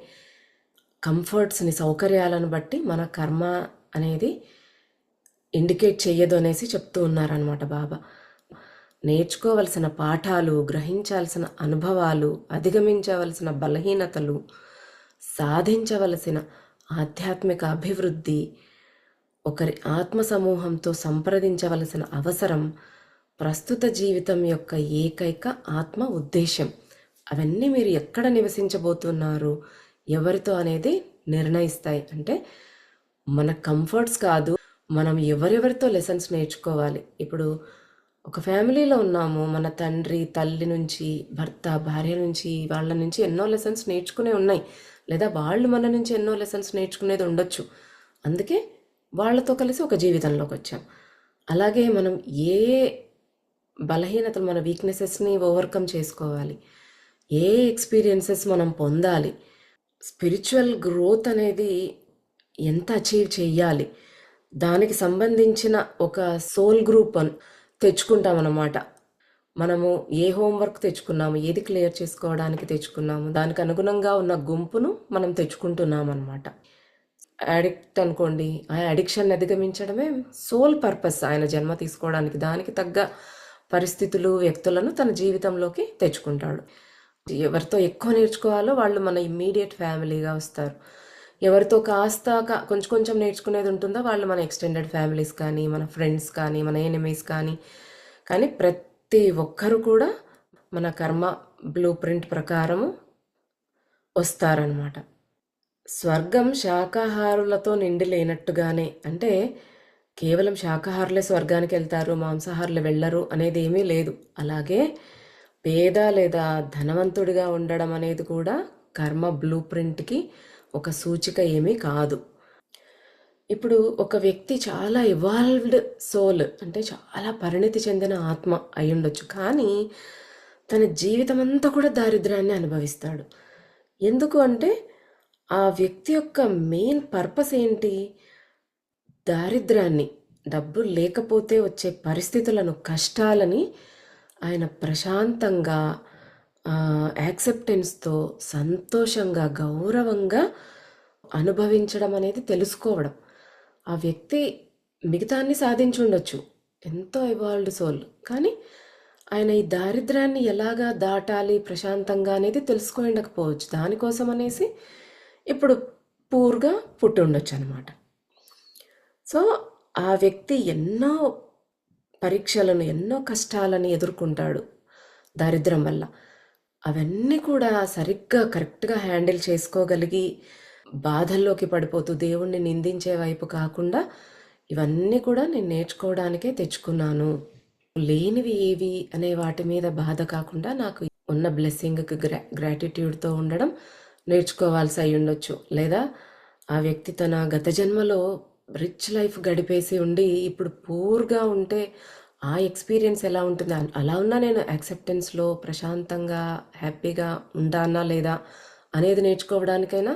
[SPEAKER 1] కంఫర్ట్స్ని, సౌకర్యాలను బట్టి మన కర్మ అనేది ఇండికేట్ చెయ్యదు అనేసి చెప్తూ ఉన్నారనమాట బాబా. నేర్చుకోవలసిన పాఠాలు, గ్రహించాల్సిన అనుభవాలు, అధిగమించవలసిన బలహీనతలు, సాధించవలసిన ఆధ్యాత్మిక అభివృద్ధి, ఒకరి ఆత్మ సమూహంతో సంప్రదించవలసిన అవసరం, ప్రస్తుత జీవితం యొక్క ఏకైక ఆత్మ ఉద్దేశం, అవన్నీ మీరు ఎక్కడ నివసించబోతున్నారు, ఎవరితో అనేది నిర్ణయిస్తాయి. అంటే మన కంఫర్ట్స్ కాదు, మనం ఎవరెవరితో లెసన్స్ నేర్చుకోవాలి. ఇప్పుడు ఒక ఫ్యామిలీలో ఉన్నాము, మన తండ్రి తల్లి నుంచి, భర్త భార్య నుంచి, వాళ్ళ నుంచి ఎన్నో లెసన్స్ నేర్చుకునే ఉన్నాయి, లేదా వాళ్ళు మన నుంచి ఎన్నో లెసన్స్ నేర్చుకునేది ఉండొచ్చు. అందుకే వాళ్ళతో కలిసి ఒక జీవితంలోకి వచ్చాం. అలాగే మనం ఏ బలహీనతలు, మన వీక్నెసెస్ని ఓవర్కమ్ చేసుకోవాలి, ఏ ఎక్స్పీరియన్సెస్ మనం పొందాలి, స్పిరిచువల్ గ్రోత్ అనేది ఎంత అచీవ్ చేయాలి, దానికి సంబంధించిన ఒక సోల్ గ్రూప్ తెచ్చుకుంటామన్నమాట. మనము ఏ హోంవర్క్ తెచ్చుకున్నాము, ఏది క్లియర్ చేసుకోవడానికి తెచ్చుకున్నాము, దానికి అనుగుణంగా ఉన్న గుంపును మనం తెచ్చుకుంటున్నామన్నమాట. అడిక్ట్ అనుకోండి, ఆ అడిక్షన్ అధిగమించడమే సోల్ పర్పస్ ఆయన జన్మ తీసుకోవడానికి. దానికి తగ్గ పరిస్థితులు, వ్యక్తులను తన జీవితంలోకి తెచ్చుకుంటాడు. ఎవరితో ఎక్కువ నేర్చుకోవాలో వాళ్ళు మన ఇమ్మీడియట్ ఫ్యామిలీగా వస్తారు. ఎవరితో కాస్త కొంచెం కొంచెం నేర్చుకునేది ఉంటుందో వాళ్ళు మన ఎక్స్టెండెడ్ ఫ్యామిలీస్ కానీ, మన ఫ్రెండ్స్ కానీ, మన ఎనిమీస్ కానీ. కానీ ప్రతి ఒక్కరు కూడా మన కర్మ బ్లూ ప్రింట్ ప్రకారము వస్తారనమాట. స్వర్గం శాకాహారులతో నిండి లేనట్టుగానే, అంటే కేవలం శాకాహారులే స్వర్గానికి వెళ్తారు, మాంసాహారులు వెళ్ళరు అనేది ఏమీ లేదు. అలాగే పేద లేదా ధనవంతుడిగా ఉండడం అనేది కూడా కర్మ బ్లూ ప్రింట్కి ఒక సూచిక ఏమీ కాదు. ఇప్పుడు ఒక వ్యక్తి చాలా ఇవాల్వ్డ్ సోల్, అంటే చాలా పరిణితి చెందిన ఆత్మ అయి ఉండొచ్చు, కానీ తన జీవితం అంతా కూడా దారిద్ర్యాన్ని అనుభవిస్తాడు. ఎందుకు అంటే ఆ వ్యక్తి యొక్క మెయిన్ పర్పస్ ఏంటి? దారిద్ర్యాన్ని, డబ్బు లేకపోతే వచ్చే పరిస్థితులను, కష్టాలని ఆయన ప్రశాంతంగా, యాక్సెప్టెన్స్తో, సంతోషంగా, గౌరవంగా అనుభవించడం అనేది తెలుసుకోవడం. ఆ వ్యక్తి మిగతాన్ని సాధించి ఉండొచ్చు, ఎంతో ఎవాల్వ్డ్ సోల్, కానీ ఆయన ఈ దారిద్ర్యాన్ని ఎలాగా దాటాలి ప్రశాంతంగా అనేది తెలుసుకొని ఉండకపోవచ్చు. దానికోసం అనేసి ఇప్పుడు పూర్గా పుట్టి ఉండొచ్చు అనమాట. సో ఆ వ్యక్తి ఎన్నో పరీక్షలను, ఎన్నో కష్టాలను ఎదుర్కొంటాడు దారిద్ర్యం వల్ల. అవన్నీ కూడా సరిగ్గా కరెక్ట్గా హ్యాండిల్ చేసుకోగలిగి బాధల్లోకి పడిపోతూ దేవుణ్ణి నిందించే వైపు కాకుండా, ఇవన్నీ కూడా నేను నేర్చుకోవడానికే తెచ్చుకున్నాను, లేనివి ఏవి అనే వాటి మీద బాధ కాకుండా నాకు ఉన్న బ్లెస్సింగ్కి గ్రాటిట్యూడ్తో ఉండడం నేర్చుకోవాల్సి అయి ఉండొచ్చు. లేదా ఆ వ్యక్తి తన గత జన్మలో రిచ్ లైఫ్ గడిపేసి ఉండి ఇప్పుడు పూర్గా ఉంటే ఆ ఎక్స్పీరియన్స్ ఎలా ఉంటుంది, అలా ఉన్నా నేను యాక్సెప్టెన్స్లో ప్రశాంతంగా హ్యాపీగా ఉంటానా లేదా అనేది నేర్చుకోవడానికైనా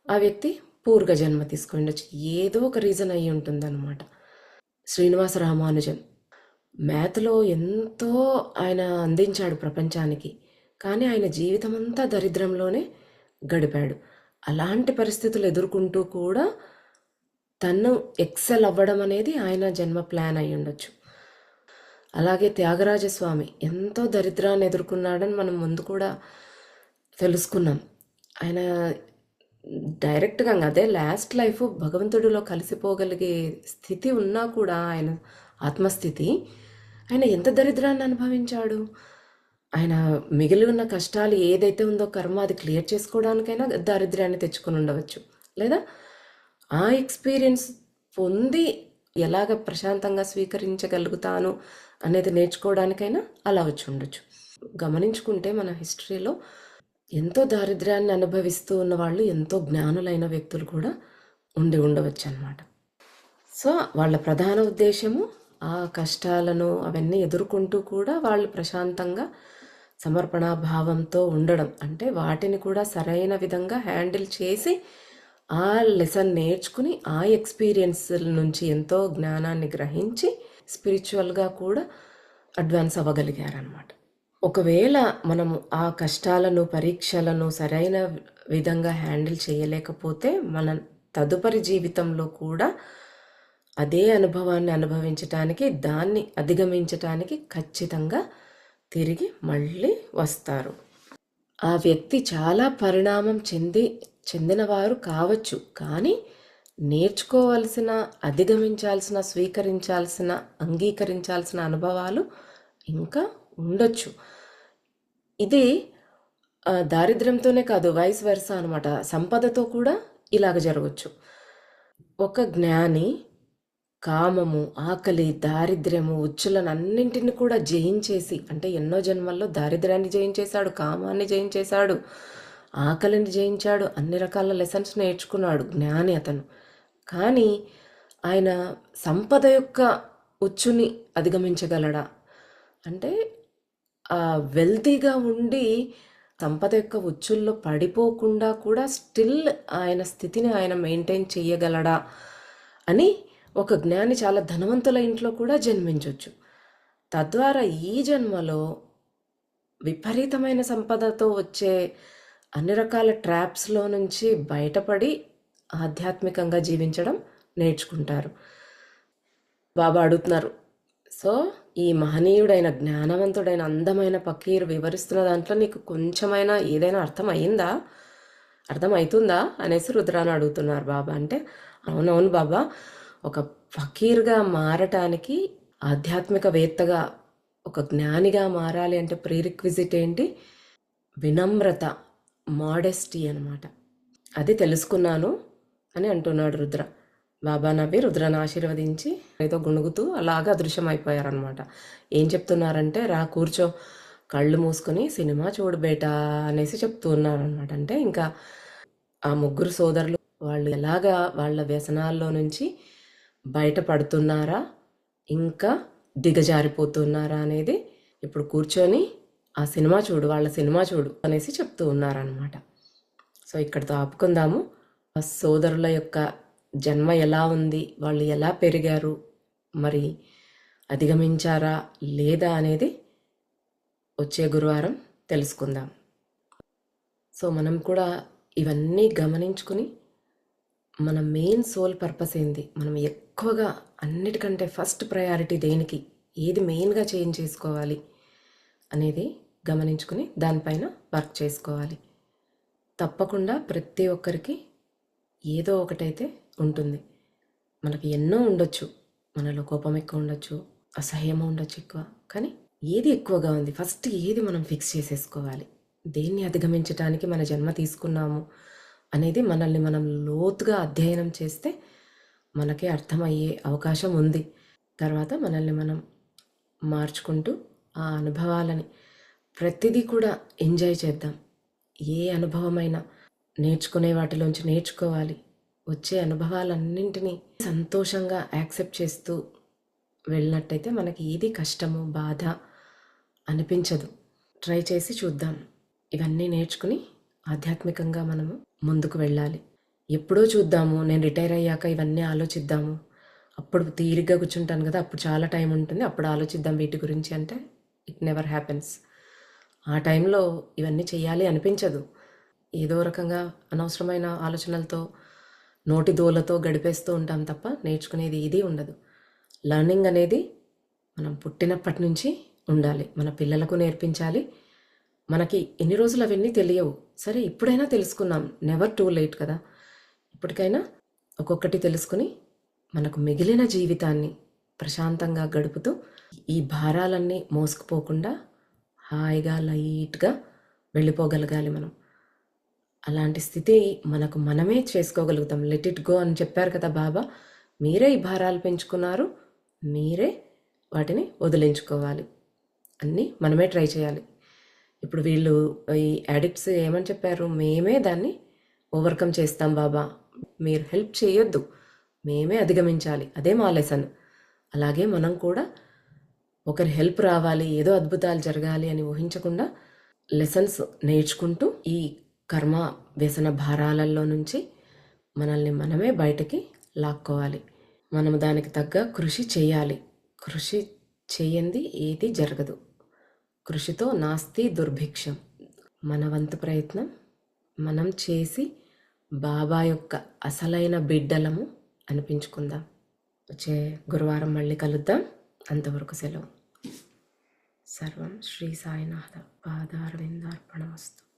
[SPEAKER 1] ఆ వ్యక్తి పూర్గా జన్మ తీసుకొని ఉండొచ్చు. ఏదో ఒక రీజన్ అయ్యి ఉంటుందన్నమాట. శ్రీనివాస రామానుజన్ మ్యాథ్లో ఎంతో ఆయన అందించాడు ప్రపంచానికి, కానీ ఆయన జీవితం అంతా దరిద్రంలోనే గడిపాడు. అలాంటి పరిస్థితులు ఎదుర్కొంటూ కూడా తను ఎక్సెల్ అవ్వడం అనేది ఆయన జన్మ ప్లాన్ అయి ఉండొచ్చు. అలాగే త్యాగరాజస్వామి ఎంతో దరిద్రాన్ని ఎదుర్కొన్నాడని మనం ముందు కూడా తెలుసుకున్నాం. ఆయన డైరెక్ట్గా అదే లాస్ట్ లైఫ్ భగవంతుడిలో కలిసిపోగలిగే స్థితి ఉన్నా కూడా, ఆయన ఆత్మస్థితి, ఆయన ఎంత దరిద్రాన్ని అనుభవించాడు. ఆయన మిగిలి ఉన్న కష్టాలు ఏదైతే ఉందో కర్మ అది క్లియర్ చేసుకోవడానికైనా దారిద్ర్యాన్ని తెచ్చుకొని ఉండవచ్చు. లేదా ఆ ఎక్స్‌పీరియన్స్ పొంది ఎలాగ ప్రశాంతంగా స్వీకరించగలుగుతాను అనేది నేర్చుకోవడానికైనా అలా వచ్చి ఉండొచ్చు. గమనించుకుంటే మన హిస్టరీలో ఎంతో దారిద్ర్యాన్ని అనుభవిస్తూ ఉన్నవాళ్ళు ఎంతో జ్ఞానులైన వ్యక్తులు కూడా ఉండి ఉండవచ్చనమాట. సో వాళ్ళ ప్రధాన ఉద్దేశము ఆ కష్టాలను అవన్నీ ఎదుర్కొంటూ కూడా వాళ్ళు ప్రశాంతంగా సమర్పణ భావంతో ఉండడం. అంటే వాటిని కూడా సరైన విధంగా హ్యాండిల్ చేసి ఆ లెసన్ నేర్చుకుని ఆ ఎక్స్పీరియన్స్ నుంచి ఎంతో జ్ఞానాన్ని గ్రహించి స్పిరిచువల్గా కూడా అడ్వాన్స్ అవ్వగలిగారనమాట. ఒకవేళ మనము ఆ కష్టాలను పరీక్షలను సరైన విధంగా హ్యాండిల్ చేయలేకపోతే మన తదుపరి జీవితంలో కూడా అదే అనుభవాన్ని అనుభవించటానికి దాన్ని అధిగమించటానికి ఖచ్చితంగా తిరిగి మళ్ళీ వస్తారు. ఆ వ్యక్తి చాలా పరిణామం చెందినవారు కావచ్చు, కానీ నేర్చుకోవాల్సిన, అధిగమించాల్సిన, స్వీకరించాల్సిన, అంగీకరించాల్సిన అనుభవాలు ఇంకా ఉండొచ్చు. ఇది దారిద్ర్యంతోనే కాదు, వైస్ వెర్సా అనమాట. సంపదతో కూడా ఇలాగ జరగచ్చు. ఒక జ్ఞాని కామము, ఆకలి, దారిద్ర్యము, ఉచ్చులనన్నింటిని కూడా జయించేసి, అంటే ఎన్నో జన్మల్లో దారిద్ర్యాన్ని జయించేశాడు, కామాన్ని జయించేశాడు, ఆకలిని జయించాడు, అన్ని రకాల లెసన్స్ నేర్చుకున్నాడు జ్ఞాని అతను. కానీ ఆయన సంపద యొక్క ఉచ్చుని అధిగమించగలడా అంటే వెల్తీగా ఉండి సంపద యొక్క ఉచ్చుల్లో పడిపోకుండా కూడా స్టిల్ ఆయన స్థితిని ఆయన మెయింటైన్ చేయగలడా అని ఒక జ్ఞాని చాలా ధనవంతుల ఇంట్లో కూడా జన్మించవచ్చు. తద్వారా ఈ జన్మలో విపరీతమైన సంపదతో వచ్చే అన్ని రకాల ట్రాప్స్లో నుంచి బయటపడి ఆధ్యాత్మికంగా జీవించడం నేర్చుకుంటారు. బాబా అడుగుతున్నారు, సో ఈ మహనీయుడైన జ్ఞానవంతుడైన అందమైన ఫకీర్ వివరిస్తున్న దాంట్లో నీకు కొంచెమైనా ఏదైనా అర్థమవుతుందా అనేసి రుద్రాన్ని అడుగుతున్నారు బాబా. అంటే అవునవును బాబా, ఒక ఫకీర్గా మారటానికి, ఆధ్యాత్మికవేత్తగా ఒక జ్ఞానిగా మారాలి అంటే ప్రీరిక్విజిట్ ఏంటి? వినమ్రత, మోడెస్టీ అనమాట. అది తెలుసుకున్నాను అని అంటున్నాడు రుద్ర. బాబా నవ్వి రుద్రను ఆశీర్వదించి ఏదో గుణుగుతూ అలాగా అదృశ్యమైపోయారనమాట. ఏం చెప్తున్నారంటే, రా కూర్చో, కళ్ళు మూసుకొని సినిమా చూడు బేటా అనేసి చెప్తూ ఉన్నారనమాట. అంటే ఇంకా ఆ ముగ్గురు సోదరులు వాళ్ళు ఎలాగా వాళ్ళ వ్యసనాల్లో నుంచి బయటపడుతున్నారా, ఇంకా దిగజారిపోతున్నారా అనేది ఇప్పుడు కూర్చొని ఆ సినిమా చూడు, వాళ్ళ సినిమా చూడు అనేసి చెప్తూ ఉన్నారనమాట. సో ఇక్కడితో ఆపుకుందాము. ఆ సోదరుల యొక్క జన్మ ఎలా ఉంది, వాళ్ళు ఎలా పెరిగారు, మరి అధిగమించారా లేదా అనేది వచ్చే గురువారం తెలుసుకుందాం. సో మనం కూడా ఇవన్నీ గమనించుకుని మన మెయిన్ సోల్ పర్పస్ ఏంది, మనం ఎక్కువగా అన్నిటికంటే ఫస్ట్ ప్రయారిటీ దేనికి, ఏది మెయిన్గా చేంజ్ చేసుకోవాలి అనేది గమనించుకుని దానిపైన వర్క్ చేసుకోవాలి. తప్పకుండా ప్రతి ఒక్కరికి ఏదో ఒకటైతే ఉంటుంది. మనకి ఎన్నో ఉండొచ్చు, మనలో కోపం ఎక్కువ ఉండొచ్చు, అసహ్యము ఉండొచ్చు ఎక్కువ, కానీ ఏది ఎక్కువగా ఉంది ఫస్ట్ ఏది మనం ఫిక్స్ చేసేసుకోవాలి. దేన్ని అధిగమించడానికి మన జన్మ తీసుకున్నాము అనేది మనల్ని మనం లోతుగా అధ్యయనం చేస్తే మనకే అర్థమయ్యే అవకాశం ఉంది. తర్వాత మనల్ని మనం మార్చుకుంటూ ఆ అనుభవాలని ప్రతిదీ కూడా ఎంజాయ్ చేద్దాం. ఏ అనుభవమైనా నేర్చుకునే వాటిలోంచి నేర్చుకోవాలి. వచ్చే అనుభవాలన్నింటినీ సంతోషంగా యాక్సెప్ట్ చేస్తూ వెళ్ళినట్టయితే మనకి ఏది కష్టము, బాధ అనిపించదు. ట్రై చేసి చూద్దాం. ఇవన్నీ నేర్చుకుని ఆధ్యాత్మికంగా మనము ముందుకు వెళ్ళాలి. ఎప్పుడో చూద్దాము, నేను రిటైర్ అయ్యాక ఇవన్నీ ఆలోచిద్దాము, అప్పుడు తీరిగ్గా కూర్చుంటాను కదా, అప్పుడు చాలా టైం ఉంటుంది, అప్పుడు ఆలోచిద్దాం వీటి గురించి అంటే ఇట్ నెవర్ హ్యాపెన్స్. ఆ టైంలో ఇవన్నీ చేయాలి అనిపించదు. ఏదో రకంగా అనవసరమైన ఆలోచనలతో, నోటి దోలతో గడిపేస్తూ ఉంటాం తప్ప నేర్చుకునేది ఏదీ ఉండదు. లర్నింగ్ అనేది మనం పుట్టినప్పటి నుంచి ఉండాలి. మన పిల్లలకు నేర్పించాలి. మనకి ఎన్ని రోజులు అవన్నీ తెలియవు, సరే ఇప్పుడైనా తెలుసుకున్నాం, నెవర్ టూ లేట్ కదా. ఇప్పటికైనా ఒక్కొక్కటి తెలుసుకుని మనకు మిగిలిన జీవితాన్ని ప్రశాంతంగా గడుపుతూ ఈ భారాలన్నీ మోసుకుపోకుండా హాయిగా లైట్గా వెళ్ళిపోగలగాలి మనం. అలాంటి స్థితి మనకు మనమే చేసుకోగలుగుతాం. లెట్ ఇట్ గో అని చెప్పారు కదా బాబా. మీరే ఈ భారాలు పెంచుకున్నారు, మీరే వాటిని వదిలించుకోవాలి. అన్నీ మనమే ట్రై చేయాలి. ఇప్పుడు వీళ్ళు ఈ అడిక్ట్స్ ఏమని చెప్పారు, మేమే దాన్ని ఓవర్కమ్ చేస్తాం బాబా, మీరు హెల్ప్ చేయొద్దు, మేమే అధిగమించాలి. అదే మా లెసన్. అలాగే మనం కూడా ఒకరి హెల్ప్ రావాలి, ఏదో అద్భుతాలు జరగాలి అని ఊహించకుండా లెసన్స్ నేర్చుకుంటూ ఈ కర్మ వ్యసన భారాలలో నుంచి మనల్ని మనమే బయటకి లాక్కోవాలి. మనము దానికి తగ్గ కృషి చేయాలి. కృషి చేయంది ఏది జరగదు. కృషితో నాస్తి దుర్భిక్షం. మన వంతు ప్రయత్నం మనం చేసి బాబా యొక్క అసలైన బిడ్డలము అనిపించుకుందాం. వచ్చే గురువారం మళ్ళీ కలుద్దాం. అంతవరకు సెలవు. సర్వం శ్రీ సాయినాథ పాదారవిందార్పణమస్తు.